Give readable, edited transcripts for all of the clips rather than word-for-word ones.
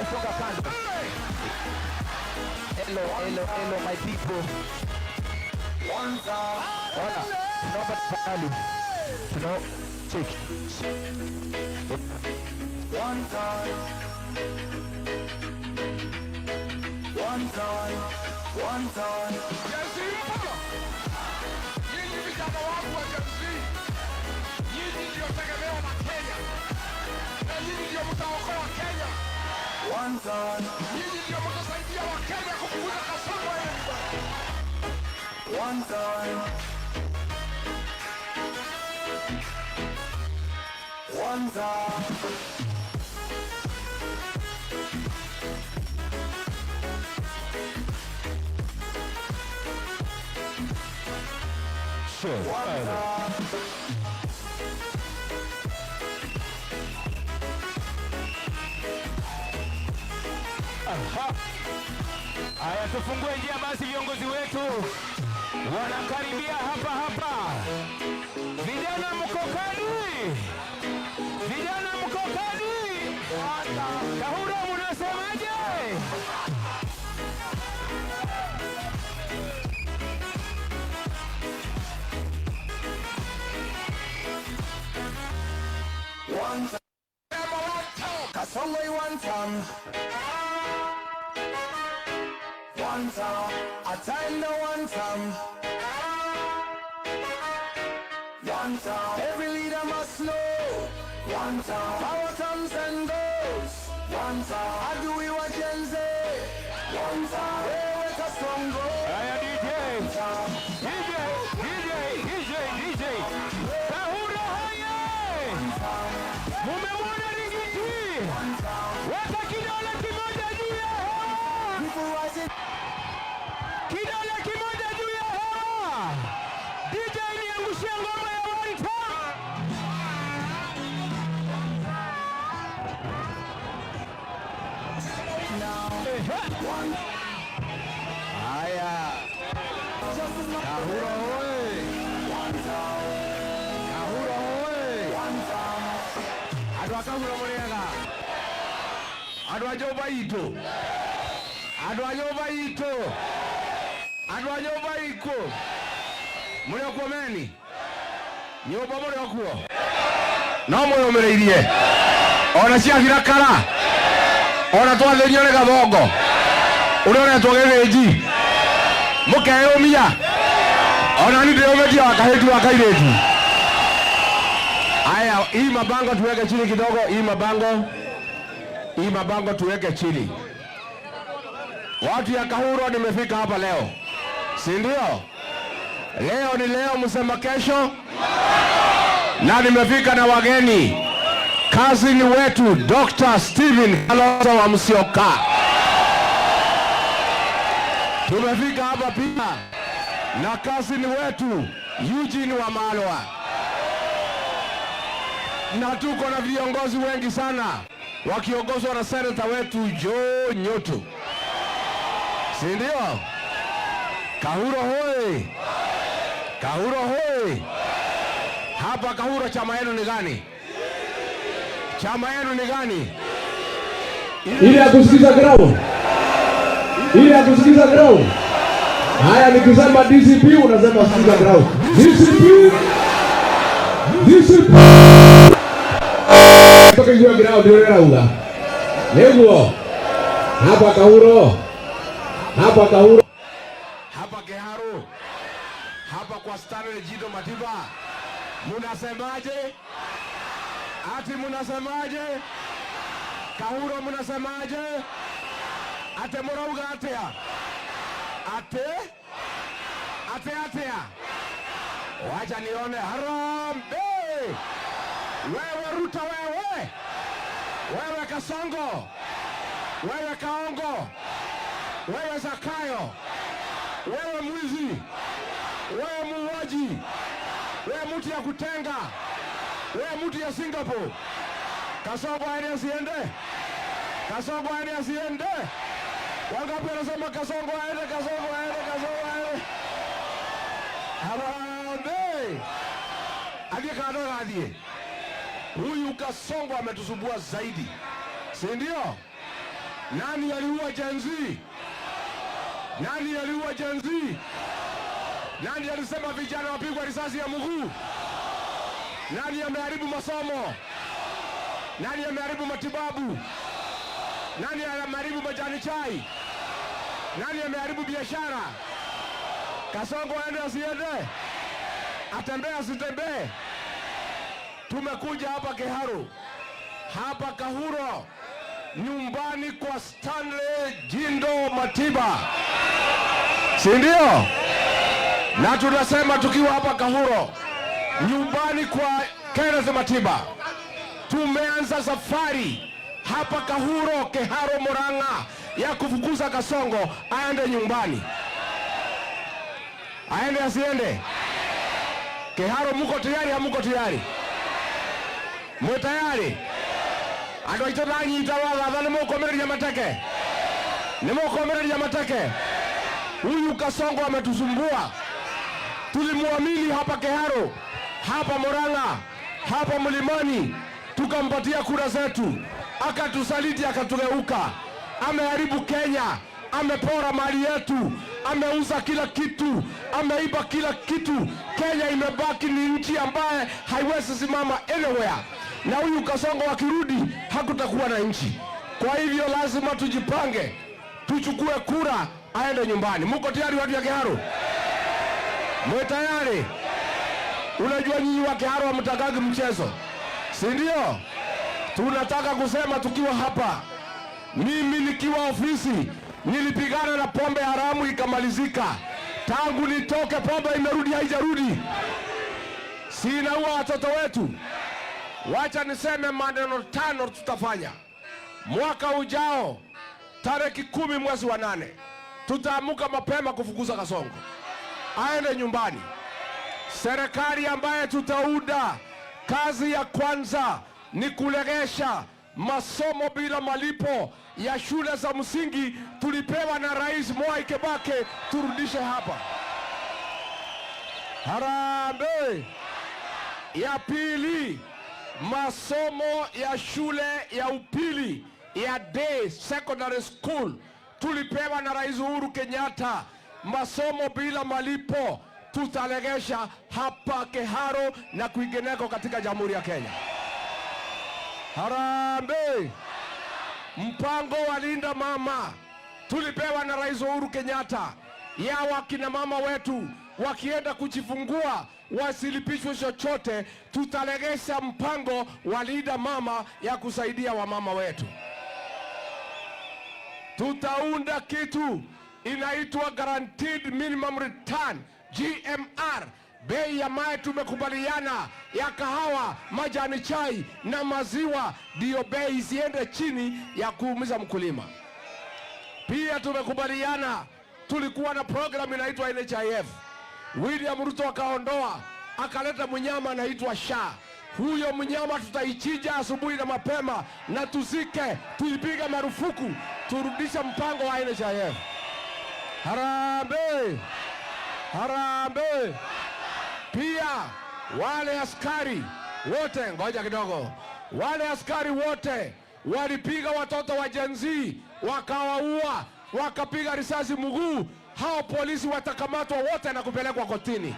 songa kando. Hello my people. One time. Hola. Tunaomba tafadhali. Check. One time. Nyinyi vijana wangu wa jamii. Nyinyi ndio tegemeo la Kenya. Na nyinyi ndio mtaokoa Kenya. One time. Nyinyi ndio mtasaidia wa Kenya kupunguza kasoro ya nyumbani. One time. One time. Sure. Aya, tufungue njia basi, viongozi wetu wanakaribia hapa. Vijana mkokani. Kahuro mnasemaje? One time. Kasongo one time. One time. A time no one time. One time. Every leader must know. One time. Power comes and goes. One time. I do we what Gen Z. One time. Hey, let us strong go. Hey, DJ. Kahuro haye. Mumemwona Rigiji. Weka kidole kimoja juu ya hewa. Kidole kimoja juu ya hewa. DJ niangushie ngoma ya one time. Haya. Kahuro hoye. Adwa Kahuro muriega. Adwa Jehova iko. Muri okuomeni. Nyumba muri okuo. No muyomereirie. Ona ciathira kara. Ona twathirio ni gathongo. Urone twagereji. Mukeyumia. Ona ni ndio wakahetu wakairetu. Haya, hii mabango tuweke chini kidogo, hii mabango tuweke chini. Watu ya Kahuro nimefika hapa leo. Si ndio? Leo ni leo, msema kesho. Na nimefika na wageni. Cousin wetu Dr. Stephen Kalonzo wa Musyoka. Tumefika hapa pia na cousin wetu Eugene Wamalwa. Na tuko na viongozi wengi sana wakiongozwa na senator wetu Joe Nyoto. Si ndio? Kahuro hoye. Hapa Kahuro chama yenu ni gani? Ili akusikiza grau. Haya, nikisema DCP unasema sikiza grau. DCP. Toka hiyo grau ndio rauga. Leo hapa Kahuro. Hapa Keharo. Hapa kwa Stanley Jido Matiba. Munasemaje? Kahuro munasemaje? Ate murauga atia. Wacha nione Harambee. Wewe Ruto wewe Kasongo. Wewe Kaongo. Wewe Zakayo. Wewe mwizi. Wewe muuaji. Wewe mtu ya kutenga. Wewe mtu ya Singapore. Kasongo aende asiende. Wangapi wanasema Kasongo aende? Harambee. Huyu Kasongo ametusumbua zaidi. Si ndio? Nani aliua Gen Z? Nani aliua Gen Z? Nani alisema vijana wapigwa risasi ya mguu? Nani ameharibu masomo? Nani ameharibu matibabu? Nani ameharibu majani chai? Nani ameharibu biashara? Kasongo aende asiende? Atembee asitembee? Tumekuja hapa Kiharu, hapa Kahuro, nyumbani kwa Stanley Jindo Matiba, si ndio? Na tunasema tukiwa hapa Kahuro, nyumbani kwa Kenneth Matiba, tumeanza safari hapa Kahuro, Kiharu, Murang'a ya kufukuza Kasongo aende nyumbani. Aende asiende? Kiharu, muko tayari? Hamuko tayari? Mwe tayari? Ando itotanyi itawala ni mukomereria mateke. Ni mukomereria mateke. Huyu Kasongo ametusumbua. Tulimuamini hapa Kiharu, hapa Murang'a, hapa Mlimani, tukampatia kura zetu, akatusaliti, akatugeuka. Ameharibu Kenya, amepora mali yetu, ameuza kila kitu, ameiba kila kitu. Kenya imebaki ni nchi ambaye haiwezi simama anywhere. Na huyu Kasongo akirudi hakutakuwa na nchi. Kwa hivyo lazima tujipange, tuchukue kura aende nyumbani. Muko tayari watu ya Kiharu? Mwe tayari? Unajua nyinyi wa Kiharu hamtakagi mchezo, si ndio? Tunataka kusema tukiwa hapa, mimi nikiwa ofisi nilipigana na pombe haramu ikamalizika. Tangu nitoke pombe imerudi haijarudi. Sinaua watoto wetu. Wacha niseme maneno 5 tutafanya. Mwaka ujao tarehe 10 mwezi wa 8 tutaamuka mapema kufukuza Kasongo aende nyumbani. Serikali ambaye tutaunda, kazi ya kwanza ni kulegesha masomo bila malipo ya shule za msingi tulipewa na Rais Mwai Kibaki, turudishe hapa. Harambee! Ya pili, masomo ya shule ya upili ya day secondary school tulipewa na Rais Uhuru Kenyatta, masomo bila malipo tutalegesha hapa Kiharu na kwingineko katika Jamhuri ya Kenya. Harambee! Mpango wa Linda Mama tulipewa na Rais Uhuru Kenyatta, ya wakina mama wetu wakienda kujifungua wasilipishwe chochote. Tutalegesha mpango wa Linda Mama ya kusaidia wamama wetu. Tutaunda kitu inaitwa Guaranteed Minimum Return, GMR. Bei ya mai tumekubaliana ya kahawa, majani chai na maziwa ndio bei isiende chini ya kuumiza mkulima. Pia tumekubaliana, tulikuwa na program inaitwa NHIF. William Ruto akaondoa, akaleta mnyama anaitwa SHA. Huyo mnyama tutaichinja asubuhi na mapema na tuzike, tuipiga marufuku, turudisha mpango wa NHIF. Harambee! Harambee! Pia wale askari wote, ngoja kidogo, wale askari wote walipiga watoto wa Gen Z wakawaua, wakapiga risasi mguu, hao polisi watakamatwa wote na kupelekwa kotini.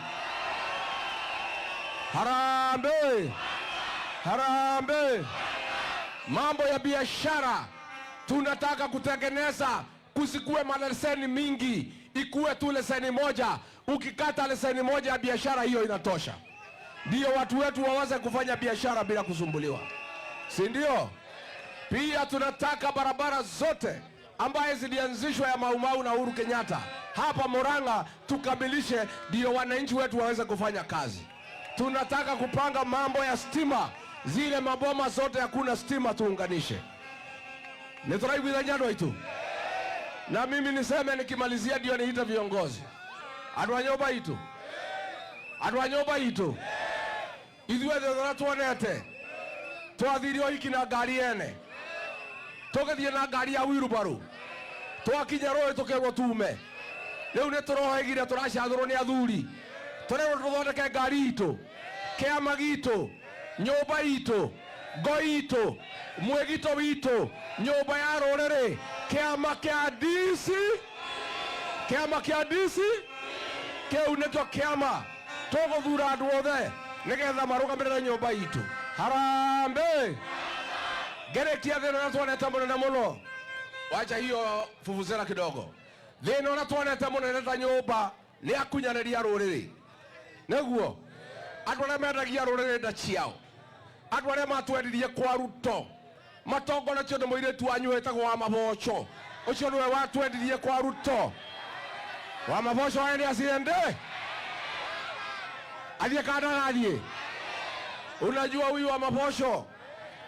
Harambee! Harambee! Mambo ya biashara tunataka kutengeneza, kusikuwe maleseni mingi, ikuwe tu leseni moja. Ukikata leseni moja ya biashara hiyo inatosha, ndio watu wetu waweze kufanya biashara bila kusumbuliwa, si ndio? Pia tunataka barabara zote ambaye zilianzishwa ya Mau Mau na Uhuru Kenyatta hapa Murang'a tukamilishe, ndio wananchi wetu waweze kufanya kazi. Tunataka kupanga mambo ya stima, zile maboma zote hakuna stima tuunganishe. Nitoraiwithanyano itu. Na mimi niseme nikimalizia ndio niita viongozi. Adwanyoba itu. Adwanyoba itu. Ithuwe thethora tuonete. Twathirio hiki na ngari ene. Tugathie na ngari ya wirubaru. Twakinya roe tukerwo tume. Riu ne turohegire turacathurwo ni athuri. Turero tuthondeke ngari itu. Kiama gitu. Nyumba itu. Goito mwegito wito nyumba ya rorere kiama kia DC kiu nito kiama tuguthura andu othe nigetha marugamirire nyumba itu. Harambe geretia thina na twanete munene muno. Wacha hiyo fufuzela kidogo. Thina na twanete munene ta nyumba ni akunyaniria ruriri neguo andu aria mendagia ruriri nda ciao, andu aria matwendirie kwa Ruto matongo na ciondo moiretu wanyu etagwo wa Maboco. Ucio niwe watwendirie kwa Ruto. Wa Maboco aende asiende athie kada athie. Unajua huyu wa Maboco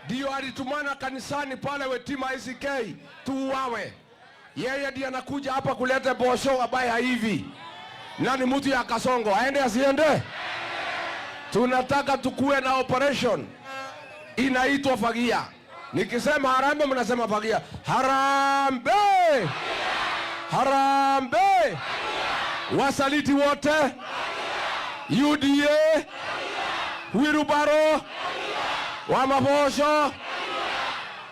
ndio alitumana kanisani pale Wetima ICK tuuawe. Yeye ndiye anakuja hapa kuleta Bosho abaya hivi. Na ni mtu ya Kasongo, aende asiende? Tunataka tukue na operation inaitwa Fagia. Nikisema harambe mnasema Fagia. Harambe! Harambe! Wasaliti wote, UDA, Wirubaro, wa Maboco,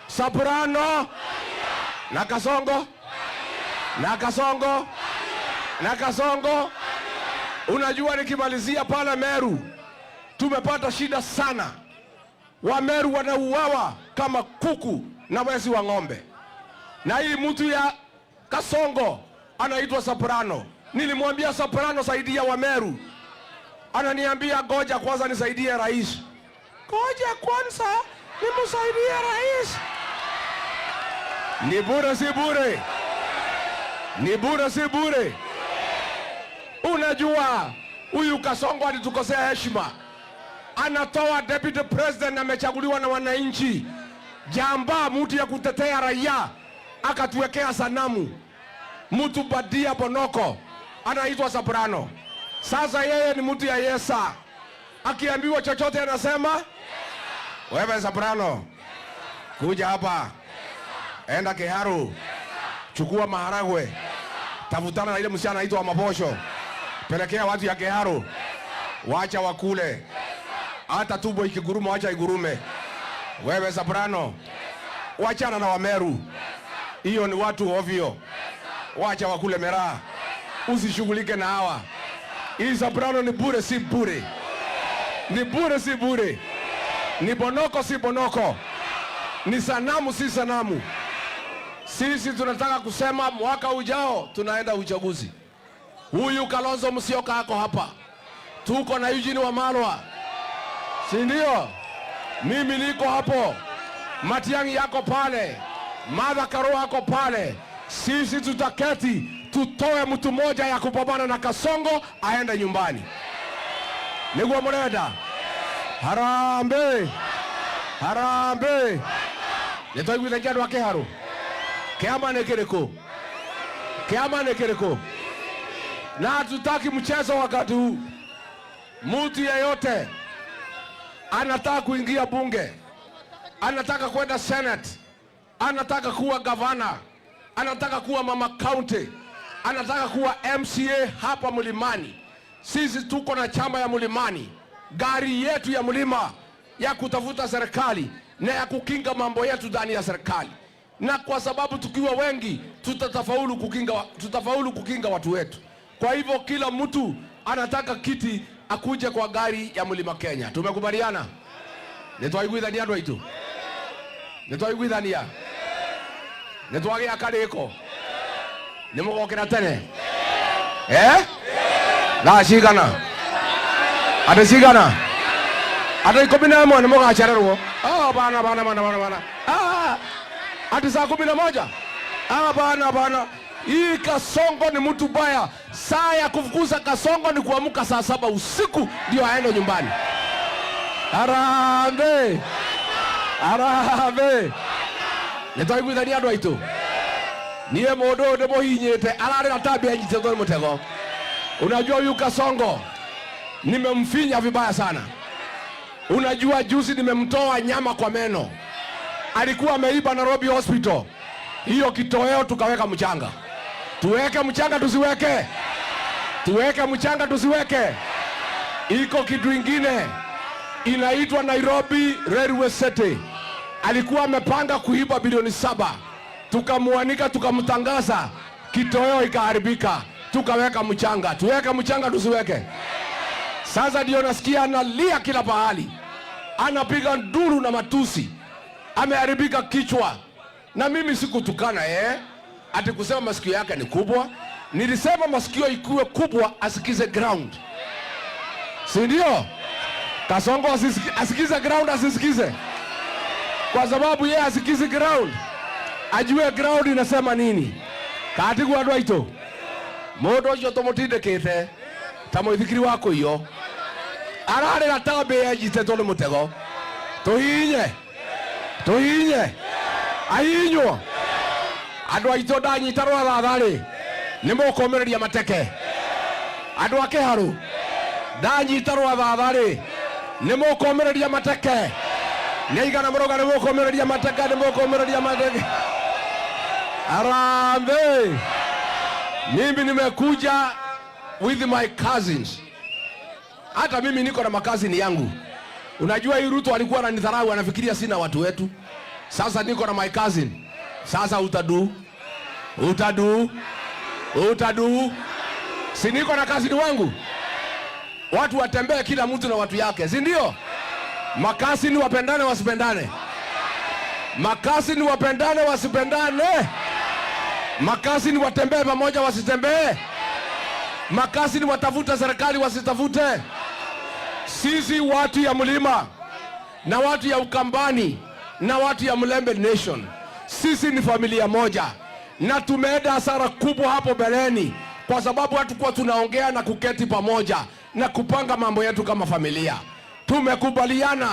Soprano, na Kasongo, na Kasongo, na Kasongo. Unajua nikimalizia pale Meru, tumepata shida sana. Wa Meru wanauawa kama kuku na wezi wa ng'ombe. Na hii mtu ya Kasongo anaitwa Soprano. Nilimwambia Soprano saidia wa Meru. Ananiambia goja kwanza nisaidie rais. Goja kwanza nimsaidie rais. Ni bure si bure. Ni bure si bure. Unajua huyu Kasongo alitukosea heshima. Anatoa deputy president amechaguliwa na wananchi. Jamba mtu ya kutetea raia akatuwekea sanamu. Mtu badia Bonoko anaitwa Soprano. Sasa yeye ni mtu ya Yesa. Akiambiwa chochote anasema wewe Soprano kuja hapa, enda Kiharu, chukua maharagwe, tafutana na ile msichana anaitwa Maboco, pelekea watu ya Kiharu, wacha wakule. Hata tumbo ikiguruma wacha igurume. Wewe Soprano wachana na Wameru, hiyo ni watu ovyo, wacha wakule miraa, usishughulike na hawa. Hii Soprano ni bure si bure. Ni bure si bure. Ni Bonoko si Bonoko. Ni sanamu si sanamu. Sisi tunataka kusema mwaka ujao tunaenda uchaguzi. Huyu Kalonzo Musyoka hako hapa. Tuko na Eugene Wamalwa. Si ndio? Mimi niko hapo. Matiang'i yako pale. Martha Karua yako pale. Sisi tutaketi tutoe mtu moja ya kupambana na Kasongo aende nyumbani. Niguo murenda? Harambe! Harambe! Nitoiguithagia andu a Kiharu. Kiama ni kiriku? Kiama ni kiriku? Na hatutaki mchezo wakati huu. Mtu yeyote anataka kuingia bunge, anataka kwenda Senate, anataka kuwa gavana, anataka kuwa mama county, anataka kuwa MCA hapa Mlimani. Sisi tuko na chama ya Mlimani, gari yetu ya mlima ya kutafuta serikali na ya kukinga mambo yetu ndani ya serikali. Na kwa sababu tukiwa wengi tutafaulu kukinga watu wetu. Kwa hivyo kila mtu anataka kiti akuje kwa gari ya Mlima Kenya. Tumekubaliana? Nitwaiguithania andu aitu. Nitwaiguithania. Nitwagia kariko. Nimugokera tene. Na cigana. Ade cigana. Ade 11 nimugacererwo. Bana. Ade saa 11. Bana. Hii Kasongo ni mtu baya. Saa ya kufukuza Kasongo ni kuamka saa 7 usiku ndio aende nyumbani. Harambe! Harambe! Nitwaiguithania andu aitu. Niye mundu ndimuhinyite ararira tabia nyitego mutego. Unajua huyu Kasongo nimemfinya vibaya sana. Unajua juzi nimemtoa nyama kwa meno. Alikuwa ameiba Nairobi Hospital. Hiyo kitoweo tukaweka mchanga. Tuweke mchanga tusiweke? Tuweke mchanga tusiweke? Iko kitu ingine. inaitwa Nairobi Railway City. Alikuwa amepanga kuiba bilioni 7. Tukamuanika, tukamtangaza, kitoweo ikaharibika, tukaweka mchanga. Tuweke mchanga tusiweke? Sasa ndio nasikia analia kila pahali, anapiga nduru na matusi, ameharibika kichwa. Na mimi sikutukana ati kusema masikio yake ni kubwa. Nilisema masikio ikuwe kubwa asikize ground, si ndio? Kasongo asikize ground, asisikize kwa sababu yeye asikize ground, ajue ground inasema nini. Kati kwa dwaito modo jo tomotide kete tamo ithikiri wako iyo arare na tabe ya jite tole mutego tuhinye ahinyo andwa ito danyi tarwa rathari nimo komereria mateke andwa Kiharu danyi tarwa rathari nimo komereria mateke neigana muroga nimo komereria mateke Arambe. Mimi nimekuja with my cousins. Hata mimi niko na makazini yangu. Unajua hii Ruto alikuwa ananidharau, anafikiria sina watu wetu. Sasa niko na my cousin. Sasa utadu. Si niko na kazini wangu. Watu watembee kila mtu na watu yake, si ndio? Makazini wapendane wasipendane. Makazini wapendane wasipendane. Makazini watembee pamoja wasitembee. Makazini watafuta serikali wasitafute. Sisi watu ya mlima na watu ya Ukambani na watu ya Mlembe Nation, sisi ni familia moja, na tumeenda hasara kubwa hapo beleni kwa sababu hatukuwa tunaongea na kuketi pamoja na kupanga mambo yetu kama familia. Tumekubaliana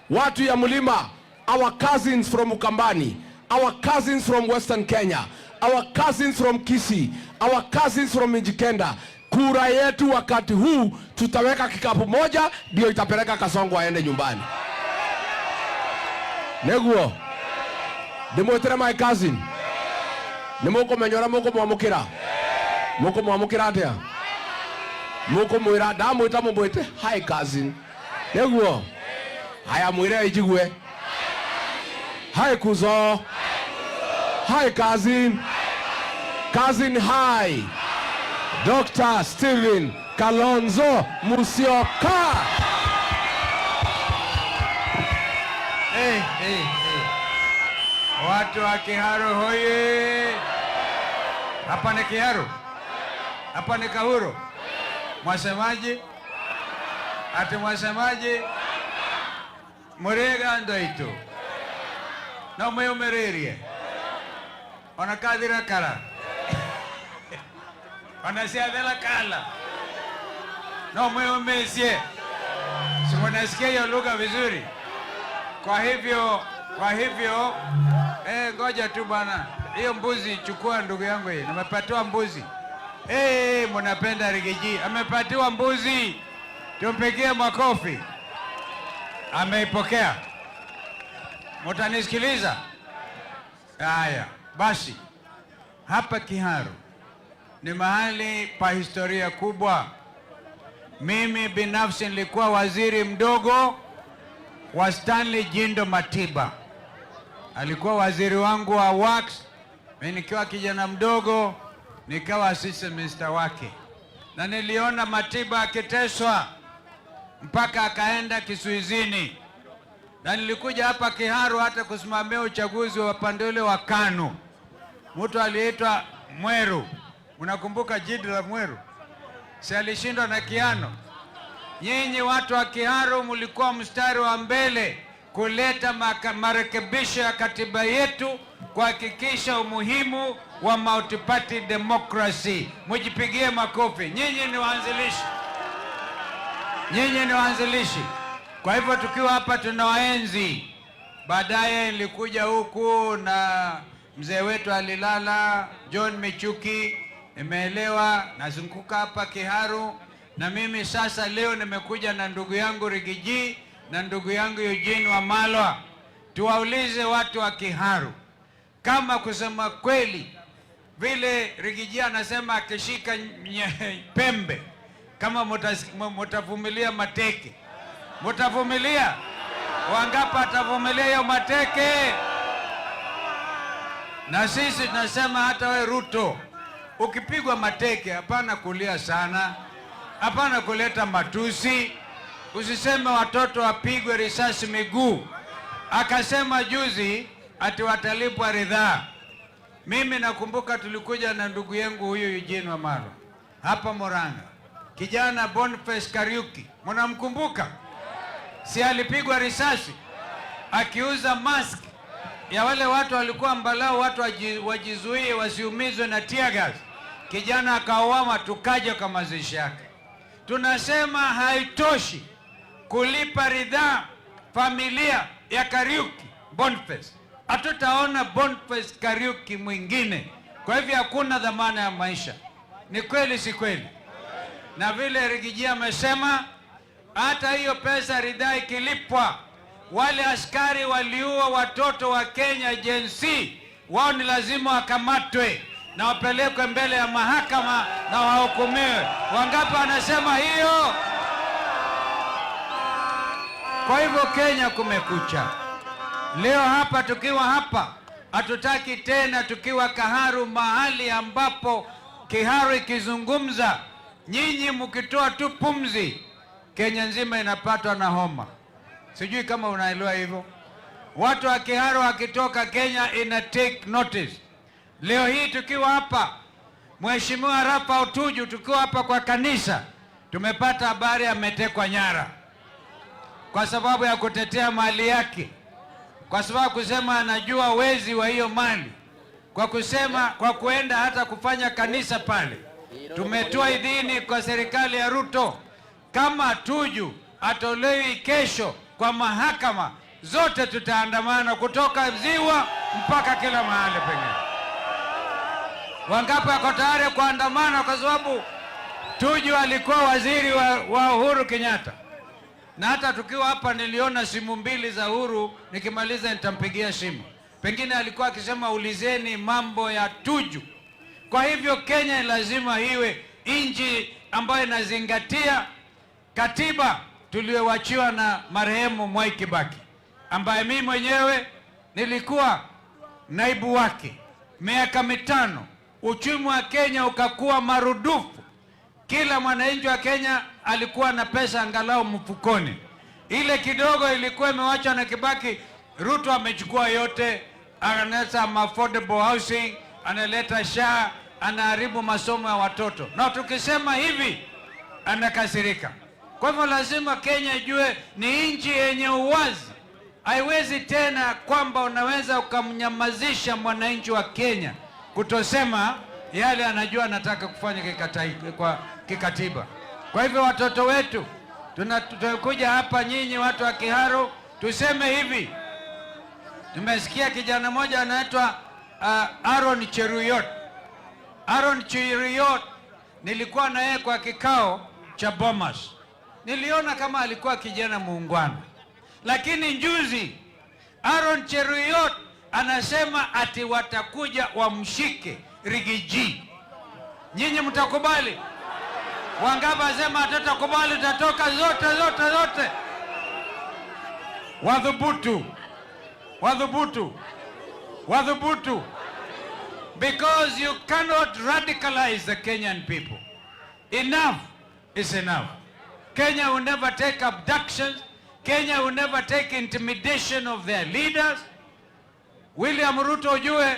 watu ya mlima, our cousins from Ukambani, our cousins from Western Kenya, our cousins from Kisii, our cousins from Mijikenda, kura yetu wakati huu tutaweka kikapu moja, ndio itapeleka Kasongo aende nyumbani. Neguo ndimwetere my cousin nimuko menyora muko mwamukira atia muko mwira ndamwita mumwite hi cousin. Neguo haya mwire ijigwe hi kuzo hi cousin hi Dr. Stephen Kalonzo Musyoka. Hey. Watu wa Kiharu hoye. Hapa ni Kiharu. Hapa ni Kahuru. Mwasemaji? Ati mwasemaji? Murega ndoito. Na umererie. Onakadira kala. Wanasiadela kala. Na umesie. Si mnasikia hiyo lugha vizuri. Kwa hivyo ngoja tu bwana. Hiyo mbuzi chukua ndugu yangu hii. Nimepatiwa mbuzi. Mnapenda Rigiji. Amepatiwa mbuzi. Tumpigie makofi. Ameipokea. Mtanisikiliza? Haya, basi. Hapa Kiharu ni mahali pa historia kubwa. Mimi binafsi nilikuwa waziri mdogo wa Stanley Jindo Matiba. Alikuwa waziri wangu wa works. Mimi nikiwa kijana mdogo nikawa assistant minister wake. Na niliona Matiba akiteswa mpaka akaenda Kisuizini. Na nilikuja hapa Kiharu hata kusimamia uchaguzi wa pande ule wa KANU. Mtu aliitwa Mweru. Unakumbuka jiji la Mweru? Si alishindwa na Kiano. Nyinyi watu wa Kiharu mlikuwa mstari wa mbele kuleta marekebisho ya katiba yetu, kuhakikisha umuhimu wa multi-party democracy. Mjipigie makofi. Nyinyi ni waanzilishi. Kwa hivyo tukiwa hapa tunawaenzi. Baadaye nilikuja huku na mzee wetu alilala, John Michuki. Nimeelewa, nazunguka hapa Kiharu. Na mimi sasa leo nimekuja na ndugu yangu Rigiji na ndugu yangu Eugene Wamalwa. Tuwaulize watu wa Kiharu kama kusema kweli vile Rigiji anasema akishika pembe kama mtavumilia mateke. Mutavumilia? Wangapi atavumilia hiyo mateke? Na sisi tunasema hata we Ruto, ukipigwa mateke, hapana kulia sana, hapana kuleta matusi. Usiseme watoto wapigwe risasi miguu. Akasema juzi ati watalipwa ridhaa. Mimi nakumbuka tulikuja na ndugu yangu huyu Eugene Wamalwa hapa Murang'a, kijana Boniface Kariuki, mnamkumbuka? Si alipigwa risasi akiuza mask ya wale watu walikuwa ambalau watu wajizuie wasiumizwe na tear gas. Kijana akauawa, tukaja kwa mazishi yake. Tunasema haitoshi kulipa ridhaa familia ya Kariuki Boniface. Hatutaona Boniface Kariuki mwingine. Kwa hivyo hakuna dhamana ya maisha. Ni kweli si kweli? Na vile Rigiji amesema, hata hiyo pesa ridhaa ikilipwa, wale askari waliua watoto wa Kenya Gen Z, wao ni lazima wakamatwe na wapelekwe mbele ya mahakama na wahukumiwe. Wangapi wanasema hiyo? Kwa hivyo Kenya kumekucha. Leo hapa tukiwa hapa, hatutaki tena tukiwa Kiharu, mahali ambapo Kiharu ikizungumza, nyinyi mkitoa tu pumzi, Kenya nzima inapatwa na homa. Sijui kama unaelewa hivyo. Watu wa Kiharu wakitoka Kenya ina take notice. Leo hii tukiwa hapa, Mheshimiwa Rafa Otuju, tukiwa hapa kwa kanisa, tumepata habari ametekwa nyara kwa sababu ya kutetea mali yake, kwa sababu kusema anajua wezi wa hiyo mali, kwa kuenda hata kufanya kanisa pale. Tumetoa idhini kwa serikali ya Ruto, kama Tuju atolewi kesho kwa mahakama, zote tutaandamana kutoka Ziwa mpaka kila mahali pengine. Wangapi wako tayari kuandamana? Kwa sababu Tuju alikuwa waziri wa Uhuru Kenyatta. Na hata tukiwa hapa niliona simu mbili za Uhuru, nikimaliza nitampigia simu. Pengine alikuwa akisema ulizeni mambo ya Tuju. Kwa hivyo Kenya lazima iwe nchi ambayo inazingatia katiba tuliyowachiwa na marehemu Mwai Kibaki, ambaye mimi mwenyewe nilikuwa naibu wake miaka 5. Uchumi wa Kenya ukakuwa marudufu. Kila mwananchi wa Kenya alikuwa na pesa angalau mfukoni. Ile kidogo ilikuwa imewachwa na Kibaki, Ruto amechukua yote, analeta affordable housing, analeta SHA, anaharibu masomo ya watoto. Na tukisema hivi anakasirika. Kwa hivyo lazima Kenya ijue ni nchi yenye uwazi. Haiwezi tena kwamba unaweza ukamnyamazisha mwananchi wa Kenya kutosema yale anajua anataka kufanya kikatiba. Kwa hivyo watoto wetu, tunakuja hapa, nyinyi watu wa Kiharu, tuseme hivi. Tumesikia kijana mmoja anaitwa Aaron Cheruyot. Aaron Cheruyot nilikuwa na yeye kwa kikao cha Bomas. Niliona kama alikuwa kijana muungwana. Lakini juzi Aaron Cheruyot anasema ati watakuja wamshike Rigiji. Nyinyi mtakubali? Wangapi wasema hatutakubali, tutatoka zote. Wadhubutu. Because you cannot radicalize the Kenyan people. Enough is enough. Kenya will never take abductions. Kenya will never take intimidation of their leaders. William Ruto, ujue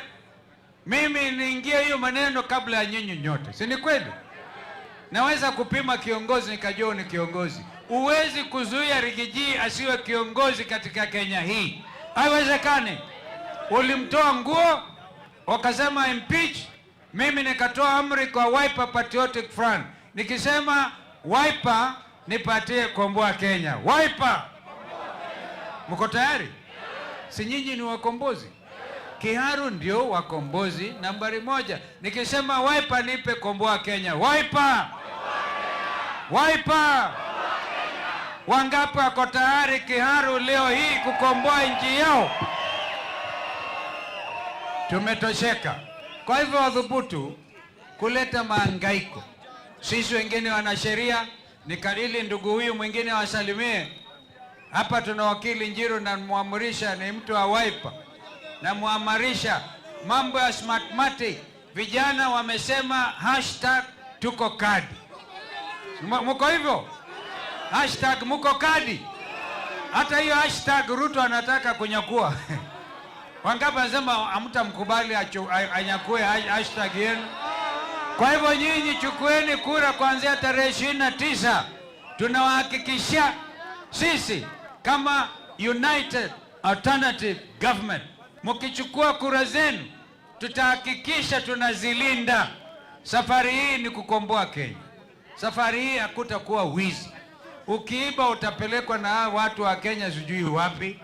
mimi niingie hiyo maneno kabla ya nyinyi nyote. Si ni kweli? Naweza kupima kiongozi nikajua ni kiongozi. Uwezi kuzuia Rigiji asiwe kiongozi katika Kenya hii. Haiwezekani. Ulimtoa nguo, wakasema impeach, mimi nikatoa amri kwa Wiper Patriotic Front. Nikisema Wiper nipatie komboa Kenya. Wiper! Mko tayari? Si nyinyi ni wakombozi? Kiharu ndio wakombozi nambari 1. Nikisema Wiper nipe komboa Kenya. Wiper! Wangapi wako tayari Kiharu leo hii kukomboa nchi yao? Tumetosheka. Kwa hivyo wadhubutu kuleta mahangaiko. Sisi wengine wana sheria, nikadili ndugu huyu mwingine wasalimie. Hapa tuna wakili Njiru na muamurisha ni mtu wa Wiper. Na muamarisha mambo ya Smartmatic. Vijana wamesema #tuko kadi. Muko hivyo? #muko kadi. Hata hiyo Ruto anataka kunyakua. Wangapi wanasema hamtamkubali anyakue #yenu? Kwa hivyo nyinyi chukueni kura kuanzia tarehe 29. Tunawahakikishia sisi kama United Alternative Government, mkichukua kura zenu tutahakikisha tunazilinda. Safari hii ni kukomboa Kenya. Safari hii hakutakuwa wizi. Ukiiba utapelekwa na watu wa Kenya sijui wapi.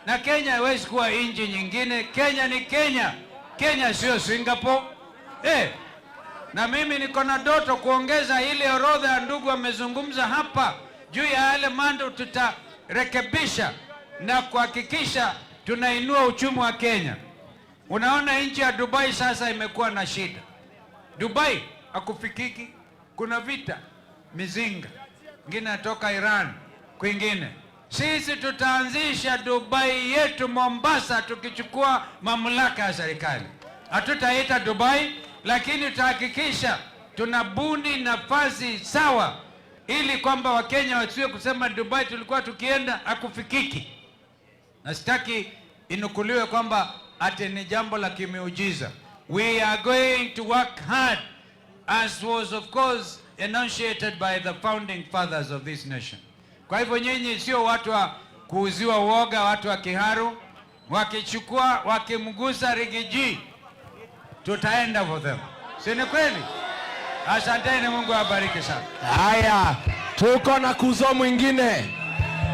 Na Kenya haiwezi kuwa nchi nyingine. Kenya ni Kenya. Kenya sio Singapore. Na mimi niko na ndoto kuongeza ile orodha ya ndugu wamezungumza hapa juu ya yale mambo tutarekebisha na kuhakikisha tunainua uchumi wa Kenya. Unaona nchi ya Dubai sasa imekuwa na shida. Dubai hakufikiki, kuna vita, mizinga, ngine natoka Iran, kwingine. Sisi tutaanzisha Dubai yetu Mombasa tukichukua mamlaka ya serikali. Hatutaita Dubai, lakini tutahakikisha tunabuni nafasi sawa ili kwamba Wakenya wasiwe kusema Dubai tulikuwa tukienda hakufikiki. Na sitaki inukuliwe kwamba ati ni jambo la kimiujiza. We are going to work hard as was of course enunciated by the founding fathers of this nation. Kwa hivyo nyinyi sio watu wa kuuziwa uoga, watu wa Kiharu. Wakichukua, wakimgusa Rigiji, tutaenda for them. Si ni kweli? Asanteni, Mungu awabariki sana. Haya, tuko na kuzo mwingine.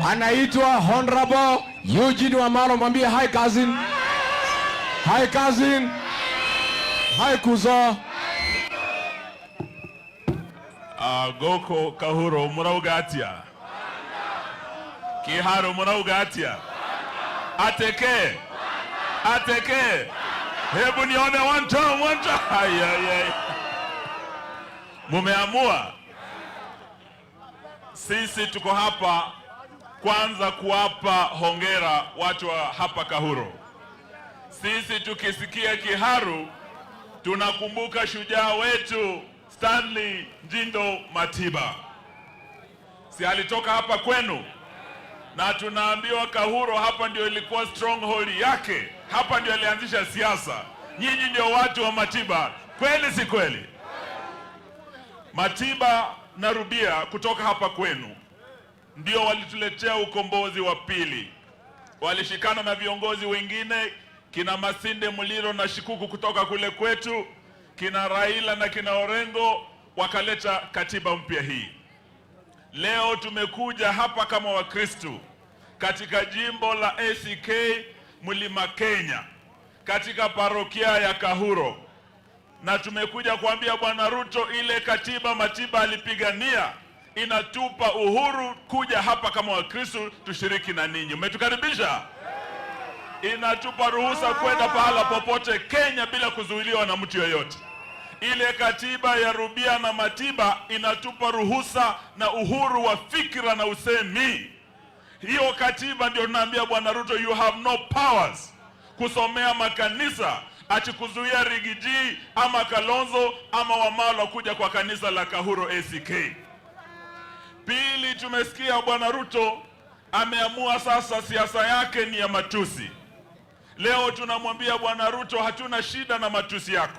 Anaitwa Honorable Eugene Wamalwa, mwambie hi cousin. Hi cousin. Hi kuzo. Goko Kahuro muraugatia. Kiharu muraugatia. Ateke. Hebu nione one time. Mumeamua. Sisi tuko hapa kwanza kuwapa hongera watu wa hapa Kahuro. Sisi tukisikia Kiharu tunakumbuka shujaa wetu Stanley Njindo Matiba. Si alitoka hapa kwenu? Na tunaambiwa Kahuro hapa ndio ilikuwa stronghold yake. Hapa ndio alianzisha siasa. Nyinyi ndio watu wa Matiba. Kweli si kweli? Matiba na Rubia kutoka hapa kwenu ndio walituletea ukombozi wa pili. Walishikana na viongozi wengine, kina Masinde Muliro na Shikuku kutoka kule kwetu, kina Raila na kina Orengo, wakaleta katiba mpya hii. Leo tumekuja hapa kama Wakristo katika jimbo la ACK Mlima Kenya, katika parokia ya Kahuro, na tumekuja kuambia Bwana Ruto ile katiba Matiba alipigania inatupa uhuru kuja hapa kama Wakristo tushiriki na ninyi. Umetukaribisha? Inatupa ruhusa kwenda pahala popote Kenya bila kuzuiliwa na mtu yoyote. Ile katiba ya Rubia na Matiba inatupa ruhusa na uhuru wa fikra na usemi. Hiyo katiba ndio tunaambia Bwana Ruto, you have no powers kusomea makanisa ati kuzuia Rigiji ama Kalonzo ama Wamalwa kuja kwa kanisa la Kahuro ACK. Pili, tumesikia Bwana Ruto ameamua sasa siasa yake ni ya matusi. Leo tunamwambia Bwana Ruto, hatuna shida na matusi yako.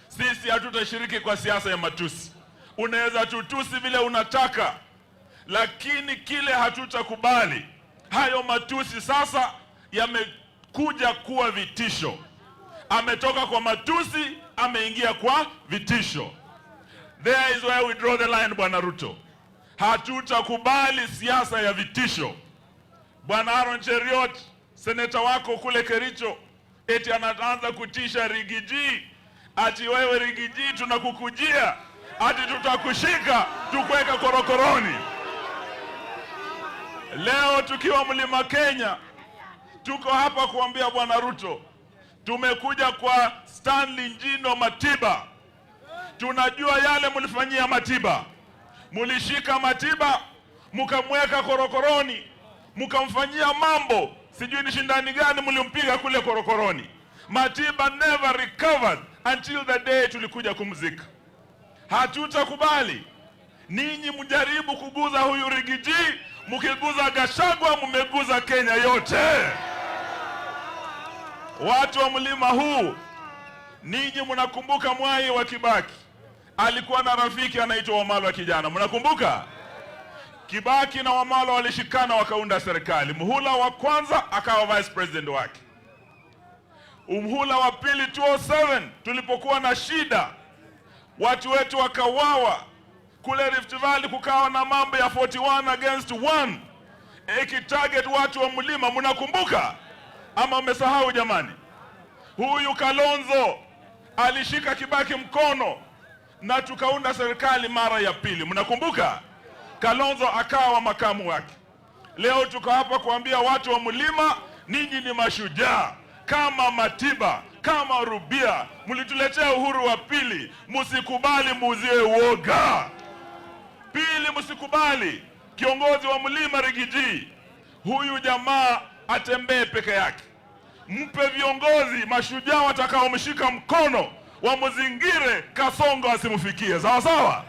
Sisi hatutashiriki kwa siasa ya matusi. Unaweza tutusi vile unataka, lakini kile hatutakubali, hayo matusi sasa yamekuja kuwa vitisho. Ametoka kwa matusi, ameingia kwa vitisho. There is where we draw the line, Bwana Ruto. Hatutakubali siasa ya vitisho. Bwana Aaron Cheriot, seneta wako kule Kericho, eti anaanza kutisha Rigiji, ati wewe Rigiji tunakukujia, ati tutakushika tukuweka korokoroni. Leo tukiwa Mlima Kenya, tuko hapa kuambia Bwana Ruto, tumekuja kwa Stanley Njindo Matiba. Tunajua yale mlifanyia Matiba. Mulishika Matiba, mukamweka korokoroni, mkamfanyia mambo, sijui ni shindani gani mlimpiga kule korokoroni. Matiba never recovered until the day tulikuja kumzika. Hatutakubali ninyi mjaribu kuguza huyu Rigiji. Mkiguza Gachagua mmeguza Kenya yote. Watu wa mlima huu, ninyi mnakumbuka Mwai wa Kibaki alikuwa na rafiki anaitwa Wamalwa kijana, mnakumbuka? Kibaki na Wamalwa walishikana wakaunda serikali. Muhula wa kwanza akawa vice president wake. Muhula wa pili 2007 tulipokuwa na shida, watu wetu wakawawa kule Rift Valley, kukawa na mambo ya 41 against 1 ikitarget watu wa mlima, mnakumbuka ama mmesahau jamani? Huyu Kalonzo alishika Kibaki mkono na tukaunda serikali mara ya pili, mnakumbuka? Kalonzo akawa makamu wake. Leo tuko hapa kuambia watu wa mlima, ninyi ni mashujaa kama Matiba, kama Rubia, mlituletea uhuru wa pili, msikubali muuzie uoga. Pili, msikubali kiongozi wa mlima Rigiji huyu jamaa atembee peke yake. Mpe viongozi mashujaa watakaomshika mkono, wamzingire Kasongo asimufikie. Sawa sawa?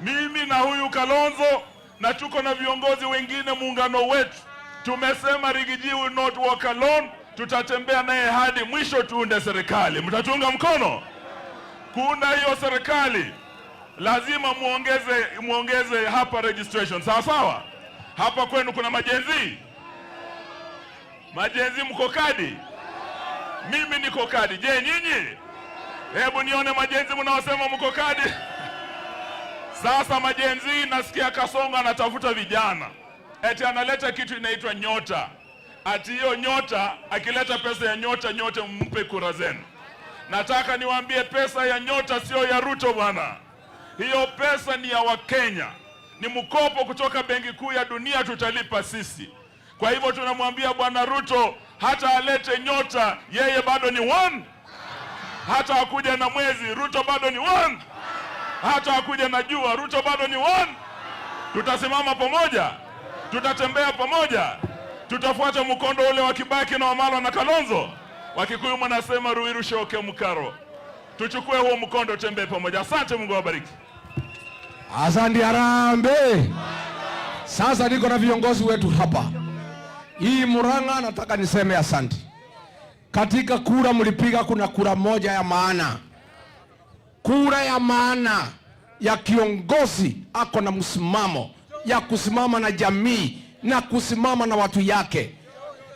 Mimi na huyu Kalonzo na tuko na viongozi wengine muungano wetu tumesema Rigiji will not walk alone. Tutatembea naye hadi mwisho tuunde serikali. Mtatunga mkono kuunda hiyo serikali? Lazima muongeze hapa registration. Sawa sawa? Hapa kwenu kuna majenzi? Majenzi mko kadi? Mimi niko kadi. Je, nyinyi? Hebu nione majenzi mnaosema mko kadi. Sasa majenzi, nasikia Kasongo anatafuta vijana. Eti analeta kitu inaitwa nyota. Ati hiyo nyota, akileta pesa ya nyota, nyote mpe kura zenu. Nataka niwaambie pesa ya nyota sio ya Ruto bwana. Hiyo pesa ni ya Wakenya. Ni mkopo kutoka Benki Kuu ya Dunia, tutalipa sisi. Kwa hivyo tunamwambia bwana Ruto hata alete nyota, yeye bado ni 1. Hata akuja na mwezi, Ruto bado ni 1. Hata akuja na jua, Ruto bado ni 1. Tutasimama pamoja, tutatembea pamoja, tutafuata mkondo ule wa Kibaki na Wamalwa na Kalonzo. Wakikuyu mnasema Ruiru shoke mkaro. Tuchukue huo mkondo, tembee pamoja. Asante, Mungu awabariki. Asante Harambee. Sasa niko na viongozi wetu hapa. Hii Murang'a nataka niseme asante. Katika kura mlipiga, kuna kura moja ya maana. Kura ya maana ya kiongozi ako na msimamo ya kusimama na jamii na kusimama na watu yake.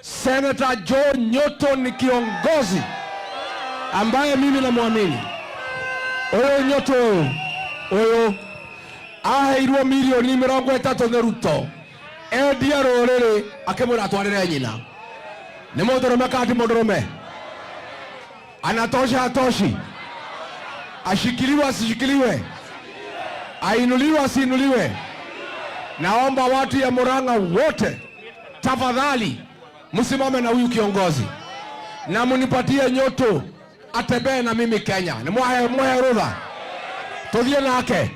Senator Joe Nyoto ni kiongozi ambaye mimi namwamini. Oyo Nyoto oyo aheirwo milioni 30 ni Ruto. Endia rorere akemura atwarire nyina. Ni mũndũrũme kandi mũndũrũme? Anatosha atoshi? Ashikiliwe asishikiliwe? Ainuliwe asiinuliwe? Naomba watu ya Murang'a wote tafadhali msimame na huyu kiongozi na munipatie Nyoto atembee na mimi Kenya. Ni mwahe rudha tuthie nake.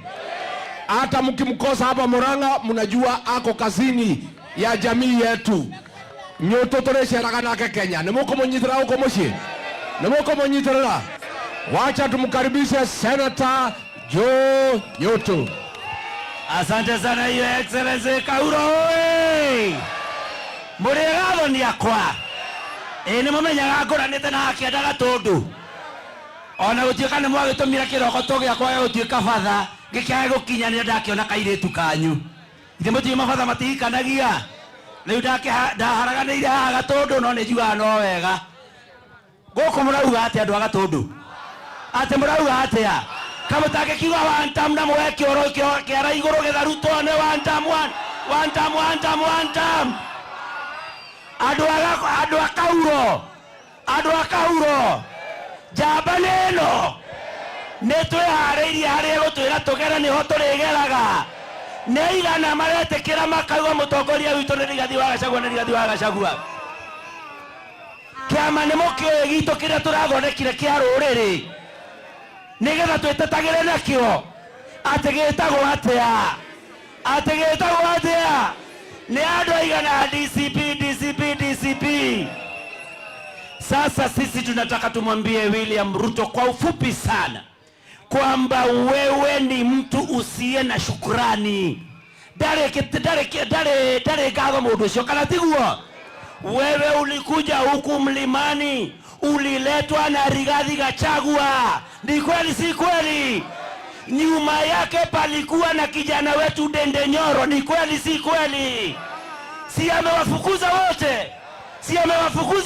Hata mkimkosa hapa Murang'a, mnajua ako kazini ya jamii yetu. Nyoto tureceraga nake Kenya. Ni muko munyitira uko muci? Ni muko munyitira? Wacha tumkaribishe Senator Joe Nyoto. Asante sana Your Excellency Kauro oi. Murigatho ni akwa. Ni mumenyaga ngoranite na akiendaga tundu. Ona gutiuka ni mwagitumira kiroko tugia kwa gutiuka batha ngikae gukinyania ndakiona kairetu kanyu. Ithe mutiu mabatha matikanagia. Riu ndaharaganiire haha Gatundu no ni njugaga no wega. Guku murauga atia andu a Gatundu? Ati murauga atia? Kamutake kiuga one time na mwe kioro kiara iguru githaruto ni one time one time. Andu a Kauro njamba nino nitwihariirie haria gutwira tugera niho turigeraga. Nĩ igana maretekera makauga mũtongoria witũ nĩ Rigathi wa Gachagua. Kĩama nĩ mũkĩoĩ gitũ kĩrĩa tũrathondekire kĩa rũrĩrĩ nĩgetha twĩtetagĩre nakĩo atĩ gĩtagwo atĩa ni ando igana DCP. Sasa sisi tunataka tumwambie William Ruto kwa ufupi sana kwamba wewe ni mtu usiye na shukrani. Dare gaga mundu ucio kana tiguo. Wewe ulikuja huku mlimani, uliletwa na Rigathi Gachagua. Ni kweli si kweli? Nyuma yake palikuwa na kijana wetu Ndindi Nyoro. Ni kweli si kweli? Si amewafukuza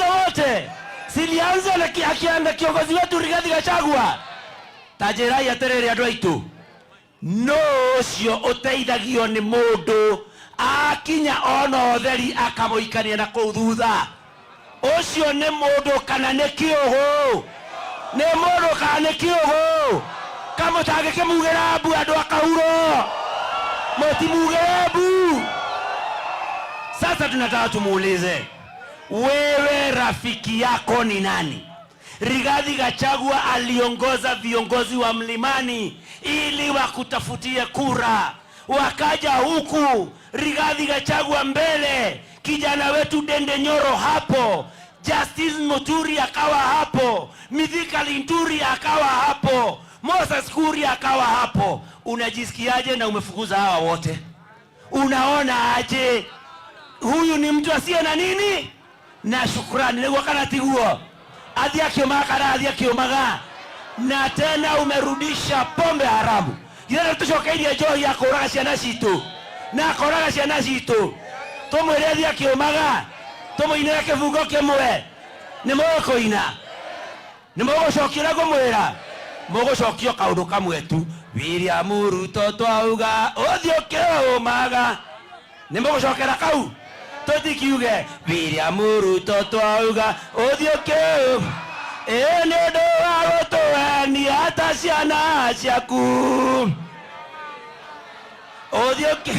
wote? Silianza na akianda kiongozi wetu Rigathi Gachagua. Tajirai aterere andu aitu. No cio uteithagio ni mundu akinya ona otheri akamuikania na kuthutha. Ucio ni mundu kana ni kiugo? Ni mundu kana ni kiugo? Kama tagike mugera bu andu akahuro. Moti mugera bu. Sasa tunataka tumuulize, wewe rafiki yako ni nani? Rigathi Gachagua aliongoza viongozi wa mlimani ili wakutafutie kura. Wakaja huku Rigathi Gachagua mbele, kijana wetu Ndindi Nyoro hapo, Justice Muturi akawa hapo, Mithika Linturi akawa hapo, Moses Kuria akawa hapo. Unajisikiaje na umefukuza hawa wote? Unaona aje? Huyu ni mtu asiye na nini? Na shukrani. Ni wakana tiguo. Adhia kiomaga. Na tena umerudisha pombe haramu. Yeye tushokaidia johi ya koraga ciana citu. Na koraga ciana citu. Tumwire adhia kiomaga. Tumuinira kivugo kimwe. Ni mugukoina. Ni mugucokira kumwira. Mugucokio kaundu kamwe tu. William Ruto twauga uthio kiomaga. Ni mugucokera kau. Totikiuge William Ruto twauga uthio kiomaga. Ene do agoto ni hata ciana ciaku. Odioke.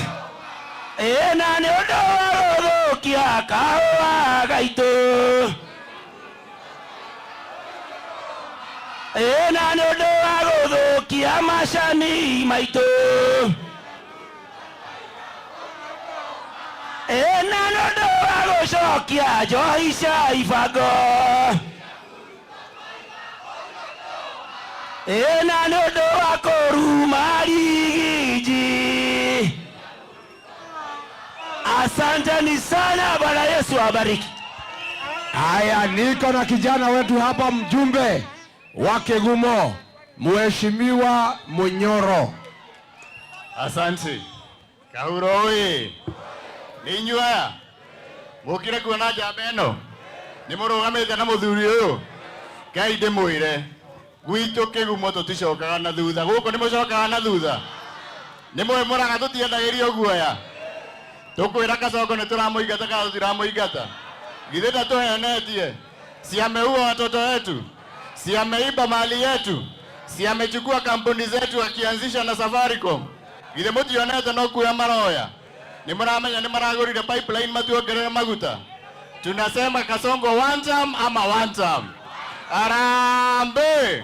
Ena ne do agokia kawa gaito. Ena ne do agokia mashani maito. Ena ne do agoshokia joisha ifago. Ena nodo wako marigiji. Asanteni sana, Bwana Yesu awabariki. Haya, niko na kijana wetu hapa, mjumbe wa Kegumo, Mheshimiwa Munyoro. Asante. Kahuro oye. Ninywa. Mukire kuona jabeno. Ni murugamite na muthuri uyu. Ngai ndimwire. Gwito Kegumo tuticokaga na thutha. Guko ni mucokaga na thutha. Ni muraga tutiendagiria guoya. Tukwira Kasongo ni turamuingata kana turamuingata. Githeta tuhenetie. Si ameua watoto wetu. Si ameiba mali yetu. Si amechukua kampuni zetu akianzisha na Safaricom. Githe mutionete no kuya maroya. Ni muramenya ni maragurire pipeline matuongerere maguta. Tunasema Kasongo one time ama one time. Arambe.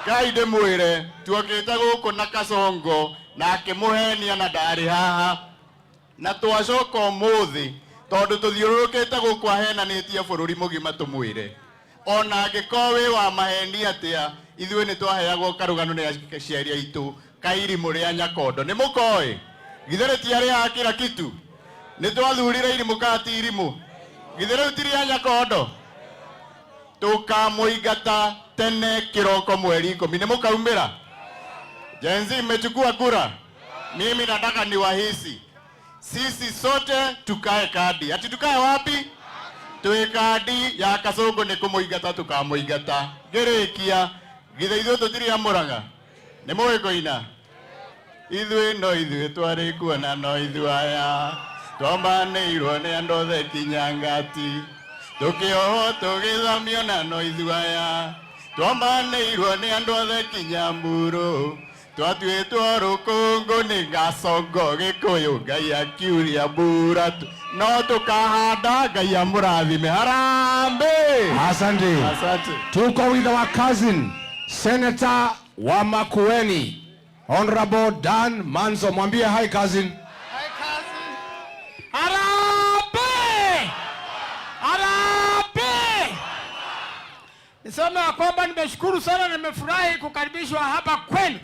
Ngai ndimwire tuokite guku na Kasongo na akimuhenia na ndari haha na twacoka umuthi tondu tuthiurukite guku ahenanitie bururi mugima tumwire ona angikowi wa maheni atia ithui ni twaheagwo karugano ni aciaria itu kairimu ria Nyakondo. Ni mukoi githere tiari ya kila kitu ni twathurire irimu kati irimu githere utiri ya Nyakondo tukamuingata tene kiroko mweri 10. Ni mukaumira jenzi mmechukua kura. Mimi nataka niwahisi sisi sote tukae kadi. Ati tukae wapi? Tuwe kadi ya Kasongo ni kumuingata tukamuingata. Gerekia githe ithu tutiri ya Muranga. Ni muikoina ithui no ithui twari kuona no ithui aya twambanirwo ni andu othe kinyangati tukioho tugithamio na no ithui aya twambanirwo ni andu othe kinyamburu twatuitwo rukungu ni Kasongo Gikuyu Ngai akiuria mbura no tukahanda Ngai amurathime. Harambe. Asante. Tuko with our cousin Senator wa Makueni, Honorable Dan Manzo. Mwambie hi cousin. Hi niseme ya kwamba nimeshukuru sana na nimefurahi kukaribishwa hapa kwenu.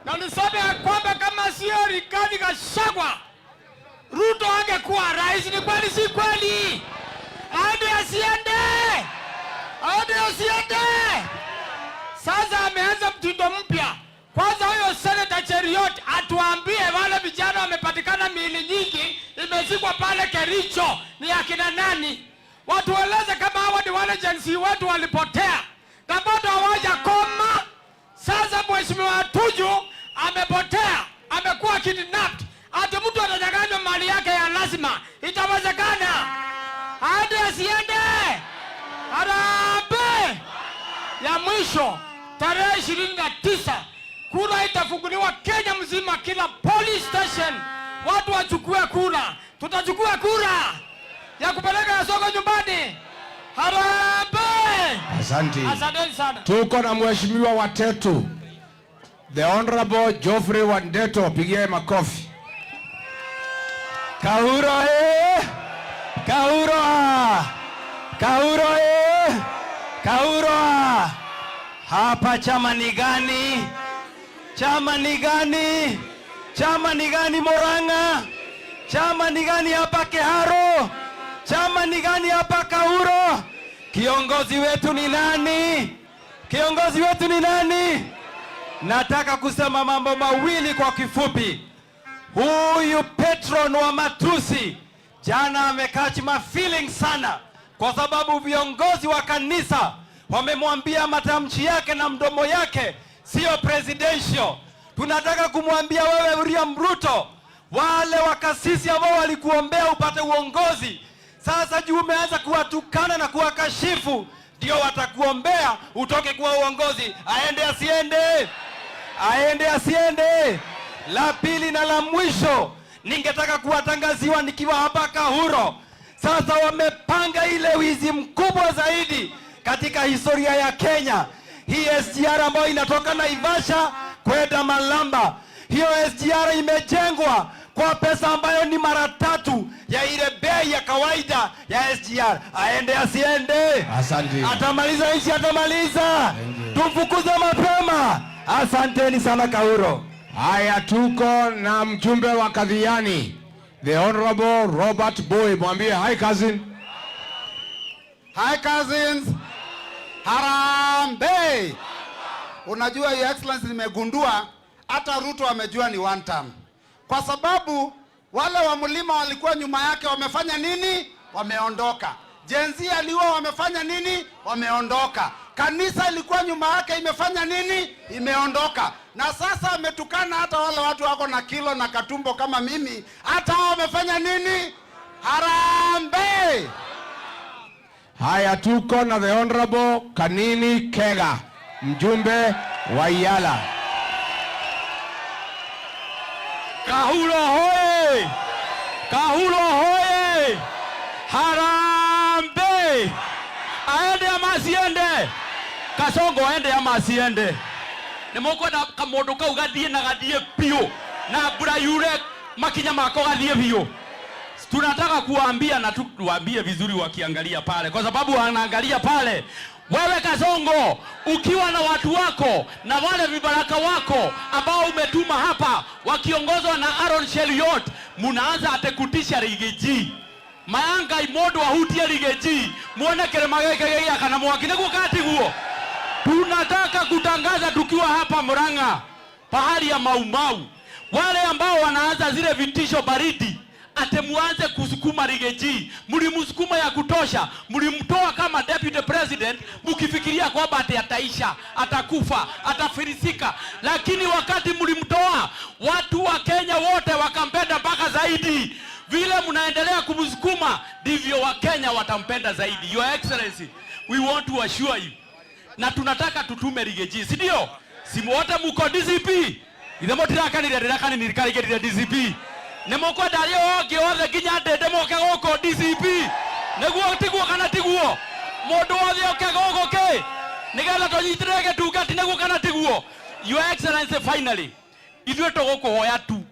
Na niseme ya kwamba kama sio Rigathi Gachagua, Ruto angekuwa rais. Ni kweli si kweli? Aende asiende? Aende asiende? Sasa ameanza mtindo mpya. Kwanza huyo Senator Cheriot atuambie wale vijana wamepatikana miili nyingi imezikwa pale Kericho ni akina nani? Watu waeleze kama hawa ni wale jinsi watu walipotea. Na bado hawajakoma. Sasa Mheshimiwa Tuju amepotea, amekuwa kidnapped. Ati mtu atanyang'anywa mali yake ya lazima. Itawezekana? Aende asiende? Harambee! Ya mwisho tarehe 29 kura itafunguliwa Kenya mzima, kila police station watu wachukue kura. Tutachukua kura ya kupeleka Kasongo nyumbani. Harambee! Asante. Asante sana. Tuko na mheshimiwa Watetu, the Honorable Geoffrey Wandeto, pigie makofi. Kahuro Kahuro Kahuro Kahuro. Hapa chama ni gani? Chama ni gani? Chama ni gani Murang'a? Chama ni gani hapa Kiharo? Chama ni gani hapa Kahuro? Kiongozi wetu ni nani? Kiongozi wetu ni nani? Nataka kusema mambo mawili kwa kifupi. Huyu patron wa matusi jana amecatch my feeling sana, kwa sababu viongozi wa kanisa wamemwambia matamshi yake na mdomo yake sio presidential. Tunataka kumwambia wewe William Ruto, wale wakasisi ambao walikuombea upate uongozi, sasa juu umeanza kuwatukana na kuwakashifu, ndio watakuombea utoke kwa uongozi. Aende asiende? Aende asiende? La pili na la mwisho, ningetaka kuwatangaziwa nikiwa hapa Kahuro. Sasa wamepanga ile wizi mkubwa zaidi katika historia ya Kenya. Hii SGR ambayo inatoka Naivasha kwenda Malamba, hiyo SGR imejengwa kwa pesa ambayo ni mara 3 ya ile bei ya kawaida ya SGR. Aende asiende? Asante. Atamaliza nchi, atamaliza. Tumfukuze mapema. Asanteni sana Kahuro. Haya, tuko na mjumbe wa Kadhiani, the Honorable Robert Boy. Mwambie hi cousin. Hi cousins. Harambee! Unajua Your Excellency, nimegundua hata Ruto amejua ni one term. Kwa sababu wale wa mlima walikuwa nyuma yake wamefanya nini? Wameondoka. Jenzi aliwa wamefanya nini? Wameondoka. Kanisa ilikuwa nyuma yake imefanya nini? Imeondoka. Na sasa ametukana hata wale watu wako na kilo na katumbo kama mimi, hata wamefanya nini? Harambee! Haya, tuko na the Honorable Kanini Kega, mjumbe wa Yala. Kahuro hoye! Kahuro hoye! Harambee! Aende ama asiende? Kasongo aende ama asiende? Nimukwenda kamundu kau gathie na gathie pio na mbura yure makinya mako gathie pio. Tunataka kuambia na tuwaambie vizuri wakiangalia pale, kwa sababu wanaangalia pale. Wewe Kasongo, ukiwa na watu wako na wale vibaraka wako ambao umetuma hapa wakiongozwa na Aaron Cheriot, munaanza atekutisha Rigathi Mayanga imodo wahutia Rigathi muone kerema geke ya kana mwakine kukati huo. Tunataka kutangaza tukiwa hapa Murang'a, pahali ya Maumau, wale ambao wanaanza zile vitisho baridi, atemuanze kusukuma Rigathi. Mlimusukuma ya kutosha, mlimtoa kama deputy president mkifikiria kwamba ataisha, atakufa, atafirisika. Lakini wakati mlimtoa, watu wa Kenya wote wakampenda mpaka zaidi. Vile mnaendelea kumsukuma, ndivyo wa Kenya watampenda zaidi. Your Excellency, we want to assure you, na tunataka tutume Rigathi, si ndio? Si wote mko DCP? Idemo tiraka ni nirikari DCP. Nemoko dario oge othe ginya ndende moke goko DCP. Neguo tiguo kana tiguo. Mundu othe oke goko ke. Nigetha tunyitirege tungati neguo kana tiguo. Your Excellency, finally, ithuĩ tũgũkũhoya tu.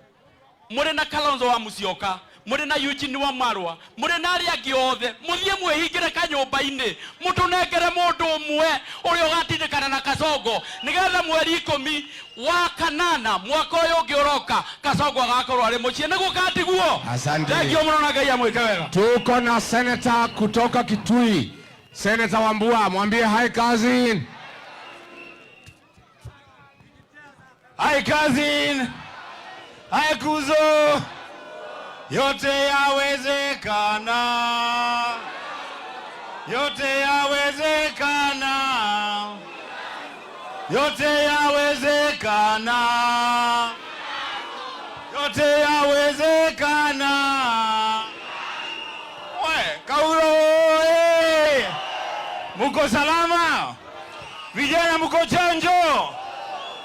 Mũrĩ na Kalonzo wa Musyoka, muri na Eugene Wamalwa, muri na ari agiothe, muthie mwihingire kanyumba-ini, mutunengere mundu umwe uri ugatindikana na Kasongo, nigetha mweri 10 wa kanana mwaka uyu ungioroka Kasongo agakorwo ari mucii niguo katiguo. Asante. Thengio muno na Ngai amwike wega. Tuko na senator kutoka Kitui. Senator Wambua, mwambie hi cousin. Hi cousin. Hi kuzo. Yote yawezekana. Yote yawezekana. Yote yawezekana. Yote yawezekana. We, Kauro, muko salama? Vijana muko chanjo?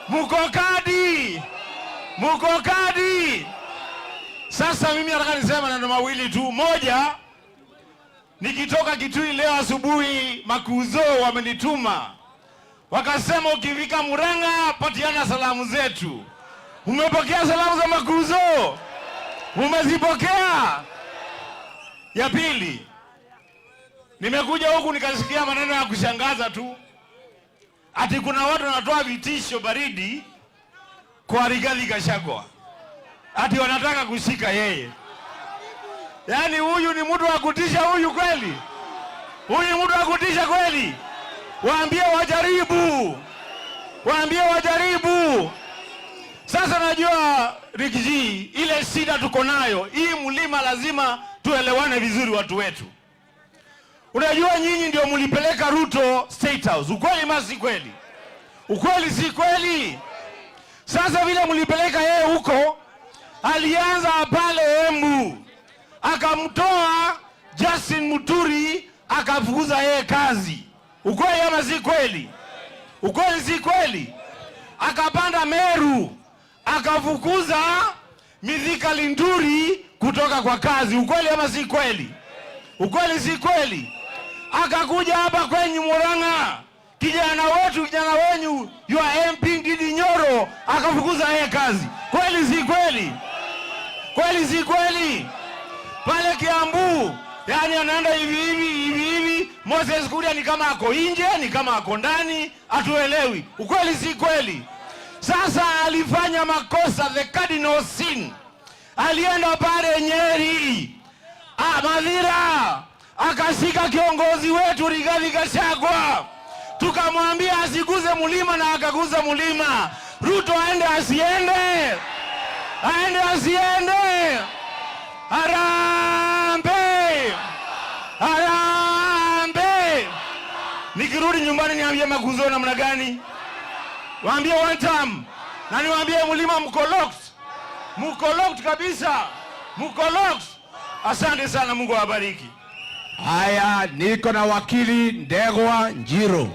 Muko kadi? Muko kadi? Sasa mimi nataka nisema maneno mawili tu. Moja, nikitoka Kitui leo asubuhi Makuzo wamenituma. Wakasema ukifika Murang'a patiana salamu zetu. Umepokea salamu za Makuzo? Umezipokea? Ya pili, nimekuja huku nikasikia maneno ya kushangaza tu. Ati kuna watu wanatoa vitisho baridi kwa Rigathi Gachagua. Ati wanataka kushika yeye. Yaani huyu ni mtu wa kutisha huyu kweli? Huyu mtu wa kutisha kweli? Waambie wajaribu. Waambie wajaribu. Sasa najua Rigiji, ile shida tuko nayo, hii mlima lazima tuelewane vizuri watu wetu. Unajua nyinyi ndio mlipeleka Ruto State House. Ukweli ama si kweli? Ukweli si kweli? Sasa vile mlipeleka yeye huko, alianza pale Embu. Akamtoa Justin Muturi, akafukuza yeye kazi. Ukweli ama si kweli? Ukweli si kweli? Akapanda Meru, akafukuza Mithika Linturi kutoka kwa kazi. Ukweli ama si kweli? Ukweli si kweli? Akakuja hapa kwenye Murang'a, kijana wenyu your MP Ndindi Nyoro, akafukuza yeye kazi. Kweli si kweli? Kweli si kweli? Pale Kiambu, yani anaenda hivi, Moses Kuria ni kama ako nje, ni kama ako ndani, hatuelewi. Ukweli si kweli? Sasa alifanya makosa, the cardinal sin. Alienda pale Nyeri, Mathira, akashika kiongozi wetu Rigathi Gachagua. Tukamwambia asiguze mulima na akaguza mulima. Ruto aende asiende? Aende asiende? Harambee! Harambee! Nikirudi nyumbani niambie Makuzo namna gani? Waambie one time. Na niwaambie mulima mko locked. Mko locked kabisa. Mko locked. Asante sana, Mungu awabariki. Haya, niko na wakili Ndegwa Njiro.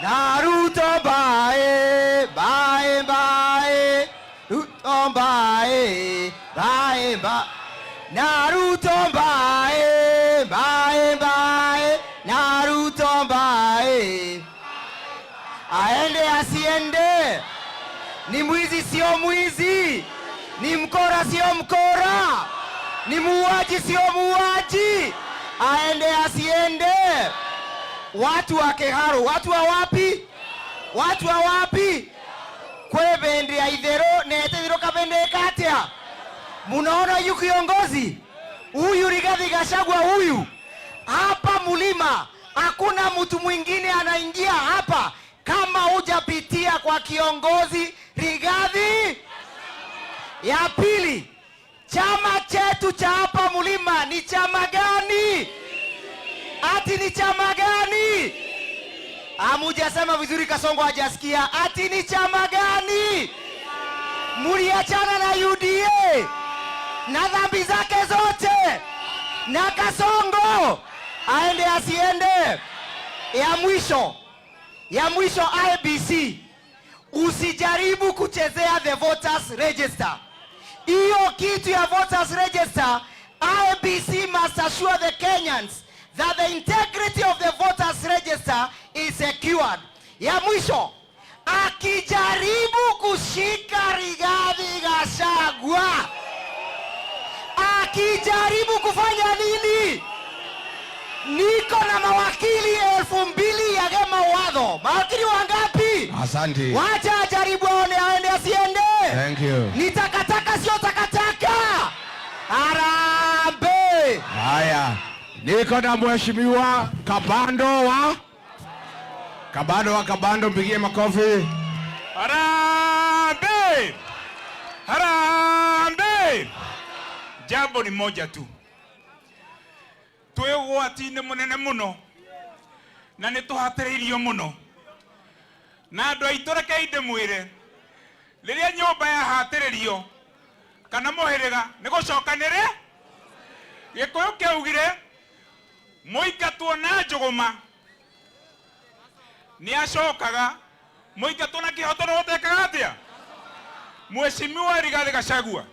Na Ruto bae, bae, bae, Ruto bae, bae, bae, na Ruto bae, bae, bae, na Ruto bae. Aende asiende? Ni mwizi sio mwizi? Ni mkora sio mkora? Ni muuaji sio muuaji? Aende asiende? Watu wa Keharo, watu wa wapi? Watu wa wapi? Kwe bende ya idhero, nete idhero kabende katia. Munaona yu kiongozi? Huyu Rigathi Gachagua huyu. Hapa mulima, hakuna mtu mwingine anaingia hapa kama hujapitia kwa kiongozi Rigathi. Ya pili, chama chetu cha hapa mulima ni chama gani? Ati ni chama gani? Hamujasema vizuri, Kasongo hajasikia. Ati ni chama gani? Muliachana na UDA na dhambi zake zote, na Kasongo aende asiende? Ya mwisho IEBC, usijaribu kuchezea the voters register. Hiyo kitu ya voters register, IEBC must assure the Kenyans that the integrity of the voters register is secured. Ya mwisho, akijaribu kushika Rigathi Gachagua. Akijaribu kufanya nini? Niko na mawakili 2000 ya gema wadho. Mawakili wangapi? Asante. Wacha ajaribu aende asiende. Thank you. Ni takataka sio takataka. Harambee. Haya. Niko na mheshimiwa Kabando wa Kabando, mpigie makofi. Harambee! Harambee! Jambo ni moja tu. Twegwatine munene muno na nituhatiriirio muno na andu aitu reke inde mwire riria nyumba yahatiririo kana muhiriga ni gucokanire gikuyu kiaugire muingatwo na njuguma ni acokaga muingatwo na kihoto no utekaga atia. Mheshimiwa Rigathi Gachagua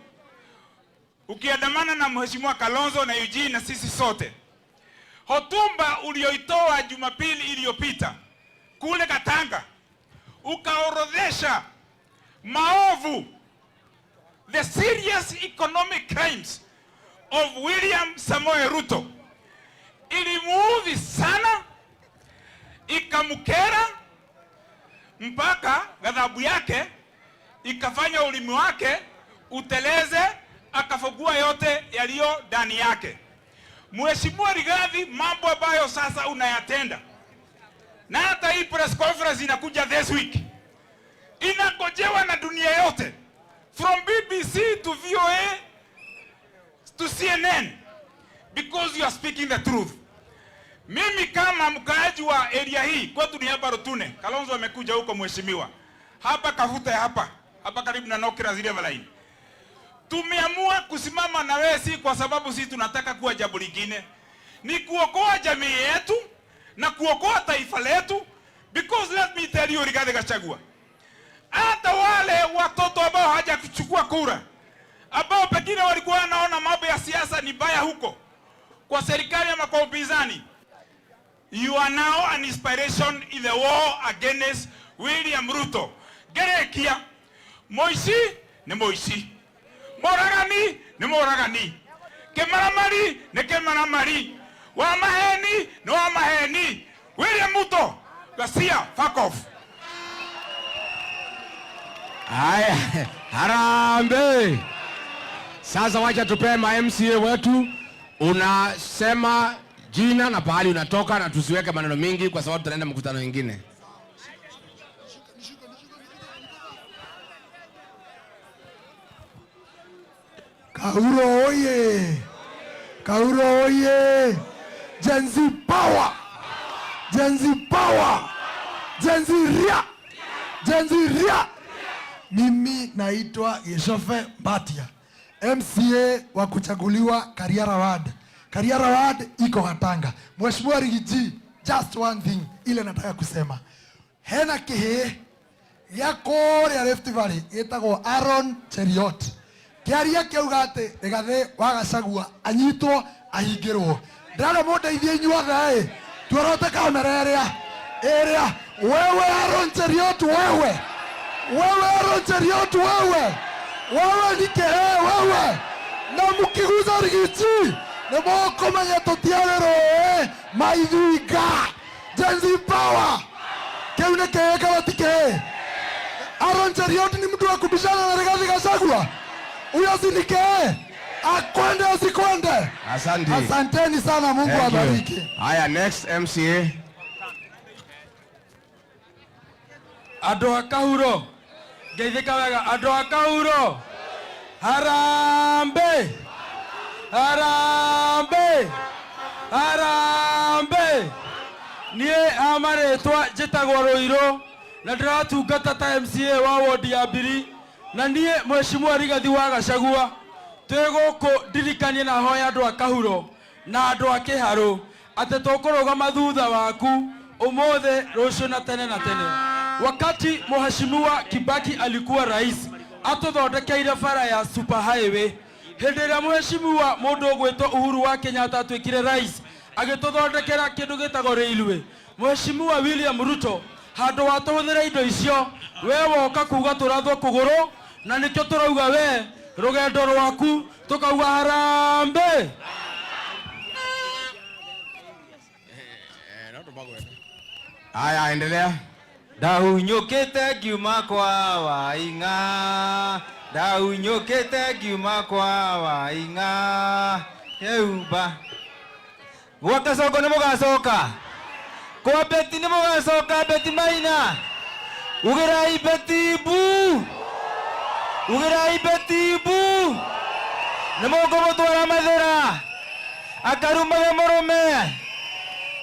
ukiandamana na Mheshimiwa Kalonzo na Eugene na sisi sote, hotuba ulioitoa Jumapili iliyopita kule Katanga ukaorodhesha maovu, the serious economic crimes of William Samoei Ruto, ilimuudhi sana, ikamkera mpaka ghadhabu yake ikafanya ulimi wake uteleze, akafungua yote yaliyo ndani yake. Mheshimiwa Rigathi, mambo ambayo sasa unayatenda, na hata hii press conference inakuja this week, inakojewa na dunia yote, from BBC to VOA to CNN, because you are speaking the truth. Mimi kama mkaaji wa area hii, kwetu ni hapa Rotune, Kalonzo amekuja huko mheshimiwa, hapa Kafuta hapa karibu na Nokira zile line. Tumeamua kusimama na wewe, si kwa sababu sisi tunataka kuwa jambo lingine, ni kuokoa jamii yetu na kuokoa taifa letu, because let me tell you Rigathi Gachagua, hata wale watoto ambao haja kuchukua kura, ambao pengine walikuwa wanaona mambo ya siasa ni baya huko kwa serikali ama kwa upinzani, you are now an inspiration in the war against William Ruto. Gerekia Moishi ni Moishi, Moragani ni Moragani, Kemaramari ni Kemaramari, Wamaheni ni Wamaheni. William Ruto, Garcia, fuck off. Haya, harambee. Sasa wacha tupe ma MCA wetu, unasema jina na pahali unatoka, na tusiweke maneno mingi kwa sababu tunaenda mkutano mwingine. Kauro oye! Kauro oye! Gen Z power! Gen Z power! Gen Z ria! Gen Z ria! Mimi naitwa Geshofe Mbatia, MCA wa kuchaguliwa Kariara Ward. Kariara Ward iko Katanga. Mheshimiwa Rigiji, just one thing ile nataka kusema. Hena kihe yako ya Rift Valley etagwo Aaron Cheriot. Kiaria kiaugate Rigathi wa Gachagua anyitwo ahingirwo. Ndara mundeithie inyuothe tuorote kamera area. Wewe Aaron Cheriot, wewe Aaron Cheriot, wewe nike wewe na mukiguza Rigiji na moko manya totiarero maithuiga Gen Z power keune keka watike. Aaron Cheriot ni mtu wa kubishana na Rigathi Gachagua. Huyo sinike akwende asikwende. Asante. Asanteni sana, Mungu awabariki. Haya, next MCA. Andũ a Kahuro, ngeithĩka wega. Andũ a Kahuro, harambe, harambe, harambe. Niĩ amarĩtwa njĩtagwo Rũirũ na ndĩratungata ta MCA wa ward ya Mbiri, na niĩ Mheshimiwa Rigathi wa Gachagua twĩ gũkũ ndirikanie na hoya andũ a Kahuro na andũ a Kĩharũ atĩ tũkũrũgama thutha waku ũmũthĩ, rũciũ na tene na tene. Wakati Mheshimiwa Kibaki alikuwa rais, atũthondekeire bara ya super highway. Hĩndĩ ĩrĩa Mheshimiwa mũndũ ũgwĩtwo Uhuru wa Kenyatta atuĩkire rais, agĩtũthondekera kĩndũ gĩtagwo railway. Mheshimiwa William Ruto handu wa tuhũthĩre indo icio we woka kuga tũrathwo kũgũrũ na nĩkĩo tũrauga we rũgendo rwaku tũkauga harambe. Haya, endelea. Ndahunyũkĩte ngiuma kwa Waing'a, ndahunyũkĩte ngiuma kwa Waing'a, yeumba gwa Kasongo nĩ mũgacoka, kwa Beti nĩ mũgacoka, Beti Maina ugĩrai Beti bu, ugĩrai Beti bu, nĩ mũkũmũtwara Mathĩra akarumage mũrũme.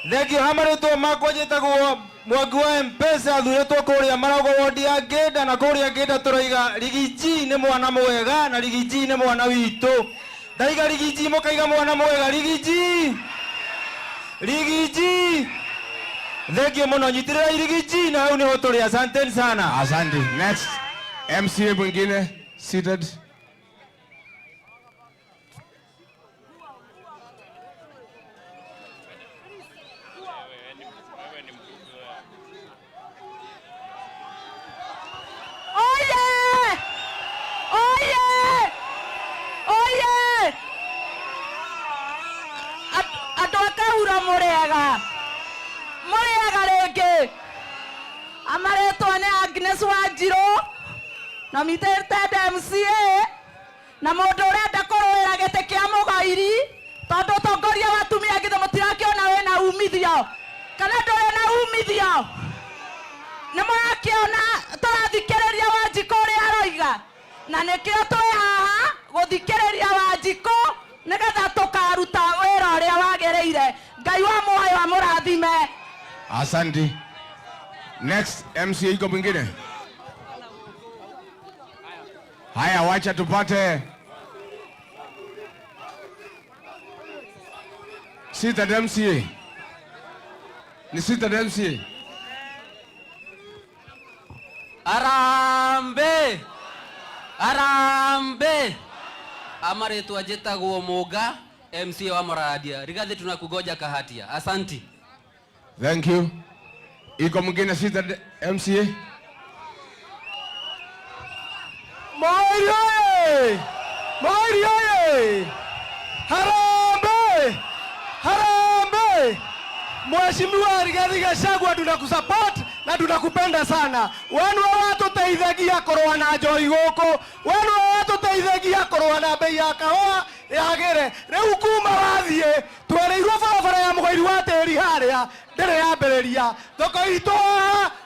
Thengio ha marĩtwa makwa njĩtagwo Mwangi wa M-Pesa, thurĩtwo kũrĩa Marago wodi ya Ngĩnda, na kũrĩa Ngĩnda tũraiga Rigiji nĩ mwana mwega na Rigiji nĩ mwana witũ. Ndaiga Rigiji mũkaiga mwana mwega. Rigiji, Rigiji, thengio mũno, nyitĩrĩrai Rigiji na hau nĩho tũrĩ. Asanteni sana. Asante. Next MCA mwingine seated. Mũrĩaga rĩngĩ amaretwo nĩ Agnes Wanjirũ na Miteted MCA na mũndũ ũrenda kũrũĩra gĩtĩ kĩa mũgairi, tondũ ũtongoria wa atumia githĩ mũtirakĩona wĩna umithio kana ndũrĩ na umithio? Nĩ mũrakĩona tũrathikĩrĩria Wanjikũ ũrĩa aroiga, na nĩkĩo twĩ haha gũthikĩrĩria Wanjikũ nĩgetha tũkaruta wĩra ũrĩa wagĩrĩire. Ngai wa muoyo amũrathime. Asante. Next MCA iko mwingine? Haya, wacha tupate seated MCA. Ni seated MCA. Arambe, arambe. Amaretwa njĩtagwo Mũnga, MCA wa Mũradia. Rigathi tunakugoja Kahatia. Asanti. Thank you. Iko mwingine seated MCA? Mairi oye! Mairi oye! Harambe! Harambe! Mheshimiwa Rigathi Gachagua, tunakusupport na tunakupenda sana. Wenu watuteithagia kũrũa na njoi gũkũ, wenu watuteithagia kũrũa na bei ya kahũa yagĩre. Rĩu kuma wathiĩ twereirwo barabara ya mũgairi wa tĩri harĩa ndĩrĩ yambĩrĩria, thoko itũ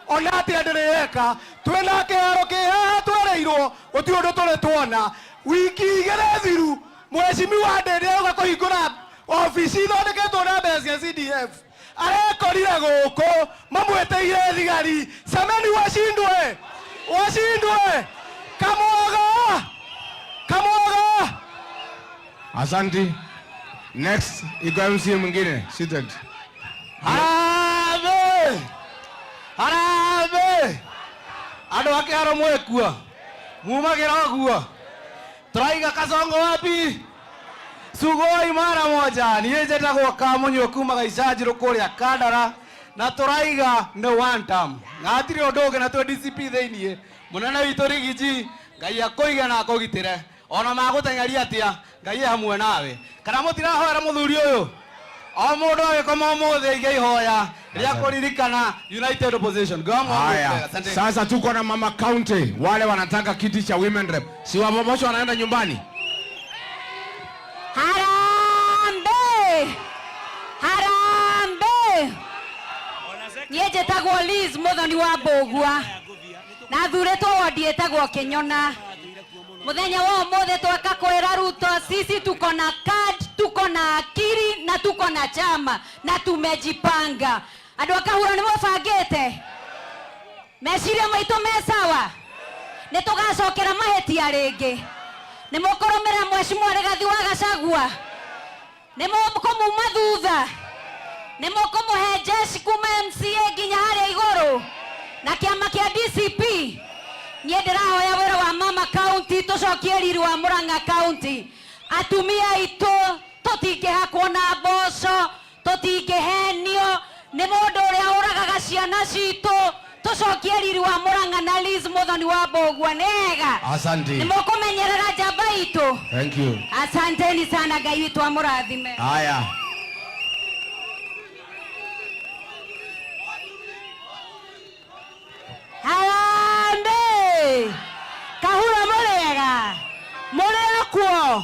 ona atĩa ndĩrĩ yeka, twĩna kĩharo kĩ haha twereirwo gũtirĩ ũndũ tũrĩ tuona. Wiki igĩrĩ thiru Mheshimiwa Ndĩndĩ auga kũhingũra ofici ithondeketwo na mbeca cia CDF, arekorire gũkũ mamwĩtĩire thigari. Semeni washindwe, washindwe, Kamwaga, Kamwaga. Asante. Next iko MCA mwingine seated. Harambe, harambe, andũ a kĩharo mwĩkua mumagĩra ũguo, tũraiga Kasongo wapi? Sugoi mara moja. Niĩ njĩtagwo Kamunyũ kumaga Icanjĩrũ kũrĩa Kandara, na tũraiga nĩ one term, na hatirĩ ũndũ ũngĩ, na twĩ DCP thĩiniĩ. Mũnene witũ Rigiji, Ngai akũige na akũgitĩre, ona magũteng'eria atĩa Ngai hamwe nawe. Kana mũtirahoera mũthuri ũyũ? O mũndũ agĩkoma ũmũthĩ ingĩihoya rĩa kũririkana United Opposition. Haya, sasa tuko na mama county, wale wanataka kiti cha women rep, si wamomosho wanaenda nyumbani. Harambe! Harambe! Niĩ njĩtagwo Liz Mũthoni wa Mbũgua na thurĩtwo wodi ĩtagwo Kĩnyona. Mũthenya wa ũmũthĩ tweka kwĩra Ruto sisi tuko na card, tuko na akili na tuko na chama na tumejipanga. Andũ a Kahura nĩ mũbangĩte? Meciria maitũ me sawa? Nĩ tũgacokera mahĩtia rĩngĩ? Nĩ mũkũrũmĩrĩra Mheshimiwa Rigathi wa Gachagua? Nĩ mũkũmuma thutha? Nĩ mũkũmũhe jeshi kuma MCA nginya harĩa igũrũ na kĩama kĩa DCP? Niĩ ndĩrahoya wĩra wa mama county tũcokie riri wa Murang'a county. Atumia aitũ tũtingĩhakwo na mboco, tũtingĩhenio nĩ mũndũ ũrĩa ũragaga ciana citũ, mucokie riri wa Murang'a na Liz Muthoni wa Mbogua nega. Asante. Nimukumenyerera njamba itu. Thank you. Asanteni sana, Ngai witu amurathime. Haya. Harambe. Kahura murega. Murega kuo.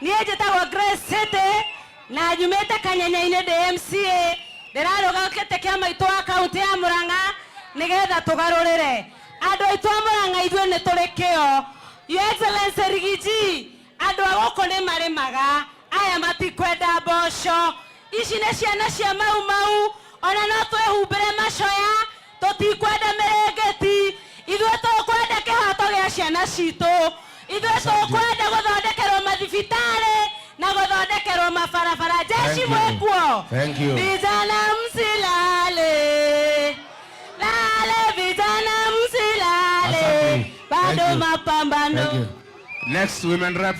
Niĩ njĩtagwo Grace City na nyumĩte Kanyenya-inĩ ndĩ MCA. Ndĩrarũgamĩte kĩama itu wa kaunti ya Murang'a nĩgetha tũgarũrĩre. Andũ aitũ a Murang'a ithuĩ nĩ tũrĩ kĩo. Your Excellency Rigiji, andũ a gũkũ nĩ marĩmaga. Aya matikwenda mboco. Ici nĩ ciana cia mau ona no twĩhumbĩre macoya. Tũtikwenda mĩrĩngĩti. Ithuĩ tũkwenda kĩhoto gĩa ciana citũ. Ithuĩ tũkwenda gũthondekerwo mathibitarĩ na gũthondekerwo mabarabara. Jeshi mwĩkuo. Thank you. Vijana msilale. Lale vijana msilale. Bado mapambano. Thank you. Next women rep.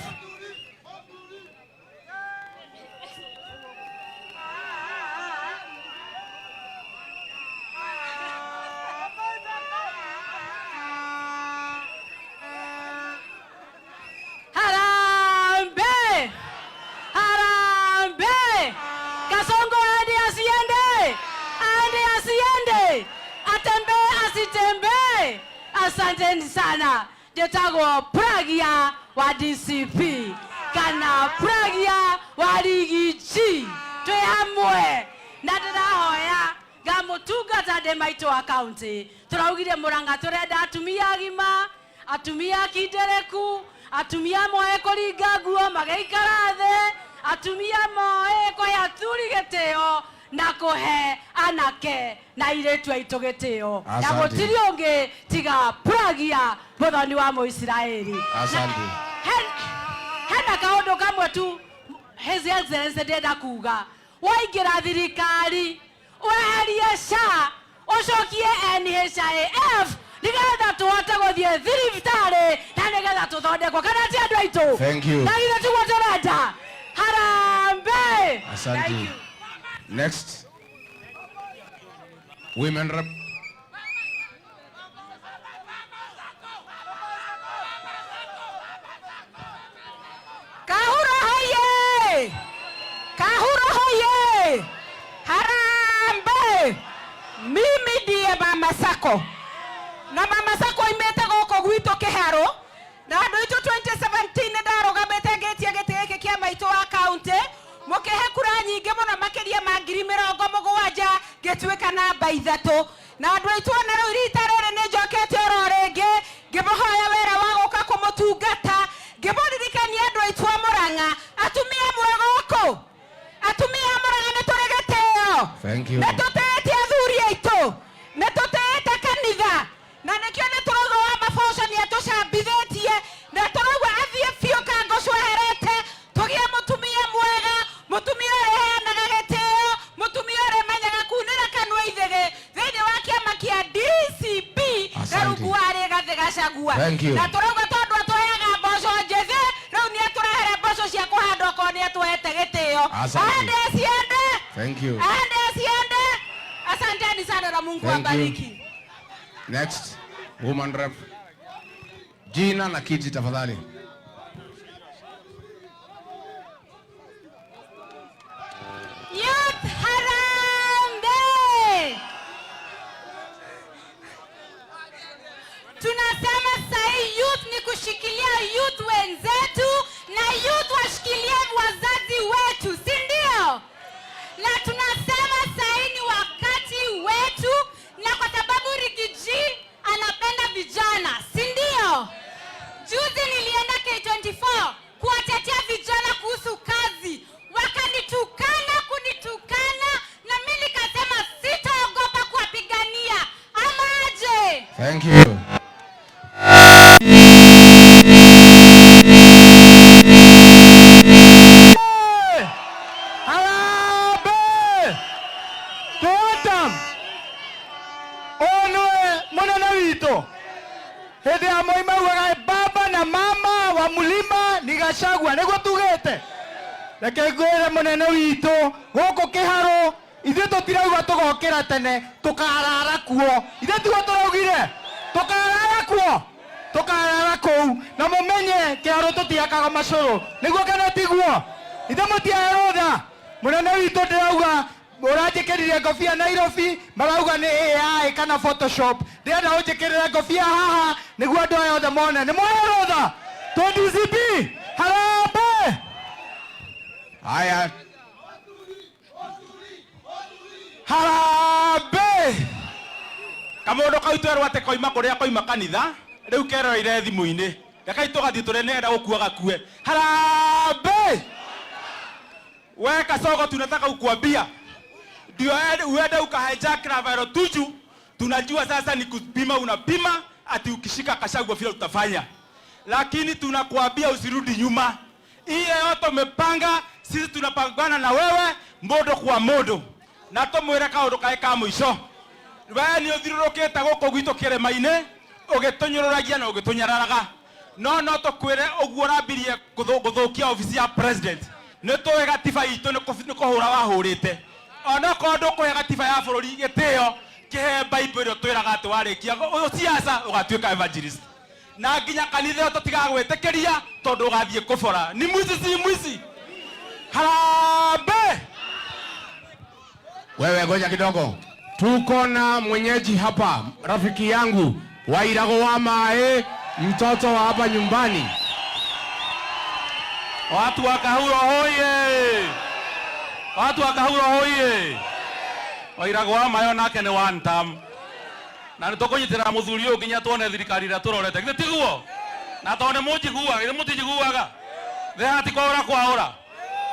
Asanteni sana. Jetagwo Pragia wa DCP kana Pragia wa Rigiji. Twe hamwe na ndĩrahoya ngamũtungata ndĩ maitũ wa county. Tũraugire Murang'a tũrenda atumia agima, atumia kindereku, atumia moe kũringa nguo magĩikara thĩ, atumia moe kũhe athuri gĩtĩo na kũhe anake na airĩtu aitũ gĩtĩo. Na gũtirĩ ũngĩ tiga Pragia Muthoni wa Mũisiraeli. Asante. Hena kaũndũ kamwe tu His Excellency ndĩrenda kuga. Waingĩra thirikari weherie SHA ũcokie NHIF nĩgetha tũhote gũthiĩ thibitarĩ na nĩgetha tũthondekwo. Kana ti andũ aitũ? Thank you. Na githĩ tiguo tũrenda? Harambe. Asante. Next. Women rep. Kahura hoye! Kahura hoye! Harambe! Mimi ndiye Mama Sako. Na Mama Sako imete gũkũ gwitũ Kĩharo. Na andũ aitũ 2017 ndarũgamĩte ngĩtia gĩtĩ gĩkĩ kĩa maitũ wa county. Mũkĩhe kura nyingĩ mũno makĩria ma 70,000 ngĩtuĩka namba 3. Na andũ aitũ ona rĩu rita rĩrĩ nĩ njokete oro rĩngĩ ngĩmũhoya wĩra wa gũka kũmũtungata. Ngĩmũririkania andũ aitũ a Murang'a. Atumia mwega gũkũ. Atumia a Murang'a nĩ tũrĩ gĩtĩo. Thank you. Nĩ tũtĩĩte athuri aitũ. Nĩ tũtĩĩte kanitha. Na nĩkĩo nĩ tũrauga wa maboco nĩ atũcambithĩtie. Na tũrauga athiĩ biũ kangũ cweherete. Tũgĩe mũtumia mwega. Mũtumia ũreheanaga gĩtĩo. Mũtumia ũrĩmenyaga kunĩra kanua ithĩgĩ thĩinĩ wa kĩama kĩa DCP na rungu wa Rigathĩ Gachagua. Na tũrauga tondũ atũheaga mboco njĩthĩ rĩu nĩ atũrehere mboco cia kũhanda okorwo nĩ atũhete gĩtĩo. Ande ciende. Thank you. Ande ciende. Asanteni sana na Mungu awabariki. Next, woman rep. Jina na kiti tafadhali. Youth Harambe! Tunasema sahi youth ni kushikilia youth wenzetu na youth washikilie wazazi wetu, si ndio? Na tunasema sahi ni wakati wetu, na kwa sababu Rigiji anapenda vijana, si ndio? Juzi nilienda K24 kuwatetea vijana kuhusu kazi. Wakanitukana, kunitukana, na mimi nikasema sitaogopa kuwapigania. Ama aje? Thank you. Harambe! Totam! Onwe munene witũ. Hĩndĩ ya Moi maugaga baba na mama wa Mlima ni Gachagua. Nĩguo tugĩte. Reke ngwĩre mũnene witũ gũkũ Kĩharo ithe tutirauga tugokira tene tukarara kuo ithe tigo turaugire tukarara kuo tukarara kou na mumenye kiaro tutiakaga macuru niguo kana tiguo ithe mutiarutha munene witu ndirauga uranjikirire ngobia Nairobi marauga ni AI kana Photoshop ndirenda unjikirire ngobia haha niguo andu aya othe mone ni mwarutha to DCP harambe Haya, harambe kamundu kau twerwo ati koima kuria koima kanitha riu keroire thimu-ini rekai tugathii turenenda gukua gakue harambe we Kasogo tunataka kukuambia ndio uende ukahijack Rafael Tuju tunajua sasa ni kupima unapima ati ukishika Gachagua vile utafanya lakini tunakuambia usirudi nyuma hii yote umepanga sisi tunapangana na wewe modo kwa modo na tumwire kaundu kaeka mwisho wewe ni uthirurukite guko gwito kirema-ini ugitunyoruragia na ugitunyararaga no tukwire uguo rambirie guthukia ofisi ya president ni tuwe gatiba itu ni kuhura wahurite ona kondo kuhe gatiba ya bururi gitio kihe bible twiraga ati warikia siasa ugatuika evangelist na nginya kanitha tutiga gwitikiria tondu ugathie kubora ni mwizi si mwizi harambe wewe ngoja kidogo. Tuko na mwenyeji hapa, rafiki yangu Wairago wa Mae, mtoto wa hapa nyumbani. Watu wa Kahuro hoye! Watu wa Kahuro hoye! Wairago wa Mae onake ni one term. Na nitukunyitira muthuri uyu nginya tuone thirikari ira turorete. Githĩ tiguo? Na tone munjiguaga, githĩ mutijiguaga. Thehati kwaura kwaura.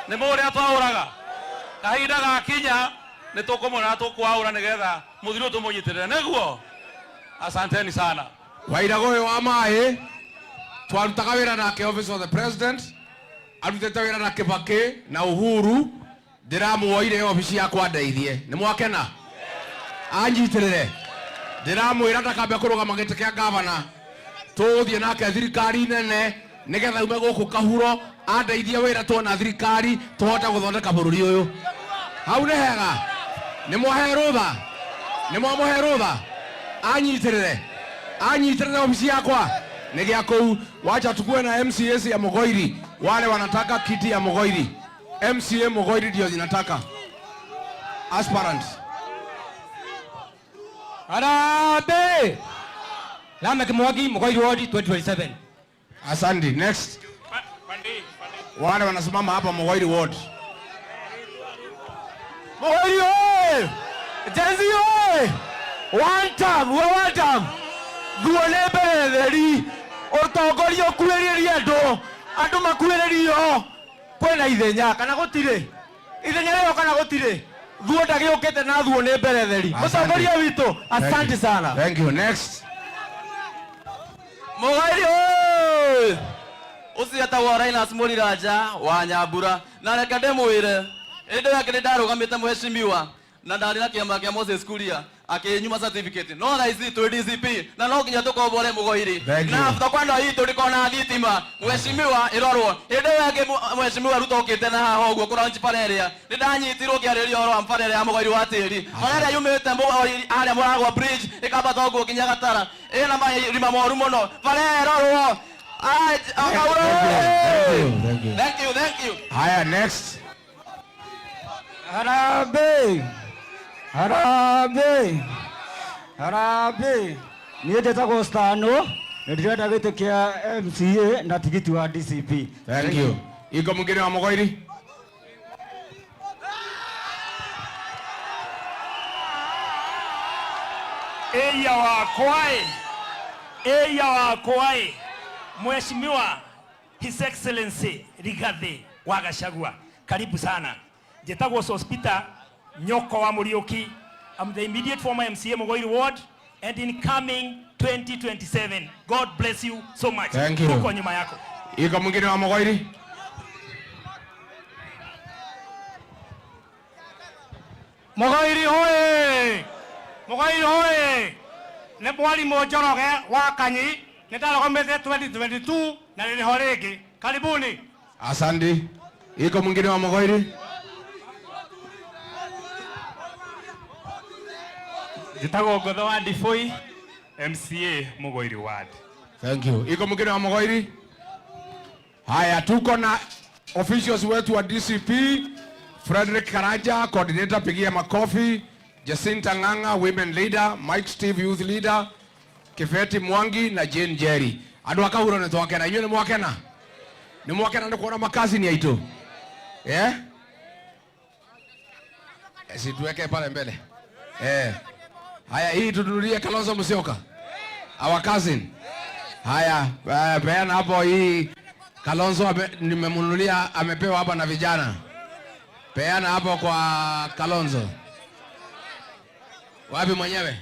Ni muria twauraga. Kahinda gakinya nitukumona tukwaura nigetha muthuri uyu tumunyitirire niguo. Asanteni sana. Wairago wa Mae twarutaga wira nake office of the president, arutete wira na Kibaki na Uhuru, ndiramuoire office yakwa ndeithie. Ni mwakena? Anyitirire. Ndiramwira ndakambe kurugama giti kia gavana. Tuthie nake thirikari nene nigetha ume guku Kahuro andeithie wira tuona thirikari tuhota guthondeka bururi uyu. Hau ni hega. Ni mwahe rutha. Ni mwamuhe rutha. Anyitirire ofisi yakwa ni gia kou. Wacha tukue na MCS ya Mugoiri, wale wanataka kiti ya Mugoiri. MCA Mugoiri ndio zinataka aspirant. Harambe Lameck Mwangi Mugoiri Ward 2027. Asante. Next. Wale wanasimama hapa Mugoiri Ward. Mugoiri oye! Jenzi oye! One time. Guone beretheri. Utongoria ukuiririe andu makuiririo. Kwena ithenya kana gutire? Ithenya rĩo kana gutire? Thuo ndagiukite na thuo ni beretheri. Utongoria witu. Asante sana. Thank you. Next. Mugoiri oye! Usiata wa Rainas Muriraja wa Nyambura na reke ndimwire indi yake ndarugamite mheshimiwa na ndari na kiama kia Moses Kuria akinyuma certificate no thaisi tu DCP na no nginya tukombore Mugoiri na after kwenda hii tulikona thitima mheshimiwa irorwo indi yake mheshimiwa Ruto okite na haha uguo kura ncipareria nindanyitirwo kiareria oro amparere ya Mugoiri wa tiri oreria yumite Mugoiri aria muragwa bridge ikamba tongo kinya Gatara ina mai rima moru muno parero Thank you. Haya, next. Harambe niĩ njĩtagwo Stano na ndĩrenda gĩtĩ kĩa MCA na tigiti wa DCP. Thank you. Iko mwingine wa Mugoiri? Eya wakwae Mheshimiwa His Excellency Rigathi wa Gachagua, karibu sana. Njĩtagwo Sospita Nyoko wa Muriuki. I'm the immediate former MCA Mugoiri Ward and incoming 2027. God bless you so much. Thank you. Tuko nyuma yako. Iko mwingine wa Mugoiri? Mugoiri hoye! Mugoiri hoye! Nĩ Mwalimu Njoroge wa Kanyi nĩndarũgamĩte 2022 na nĩho rĩngĩ. Karibuni. Asante. Iko mwingine wa Mugoiri? Jitago Godho wa Ndifoi, MCA Mugoiri Ward. Thank you. Iko mwingine wa Mugoiri? Haya, tuko na officials wetu wa DCP, Frederick Karaja, coordinator, pigia makofi. Jacinta Nganga, women leader. Mike Steve, youth leader. Kifeti Mwangi na Jane Jerry. Adu akahuro ne twakena. Inyo ni mwakena? Ni mwakena ndo kuona makazi ni aito. Yeah? Si tuweke pale mbele. Haya, hii tununulie Kalonzo Musyoka. Our cousin. Haya, peana hapo hii Kalonzo nimemununulia, amepewa hapa na vijana. Peana hapo kwa Kalonzo. Wapi mwenyewe?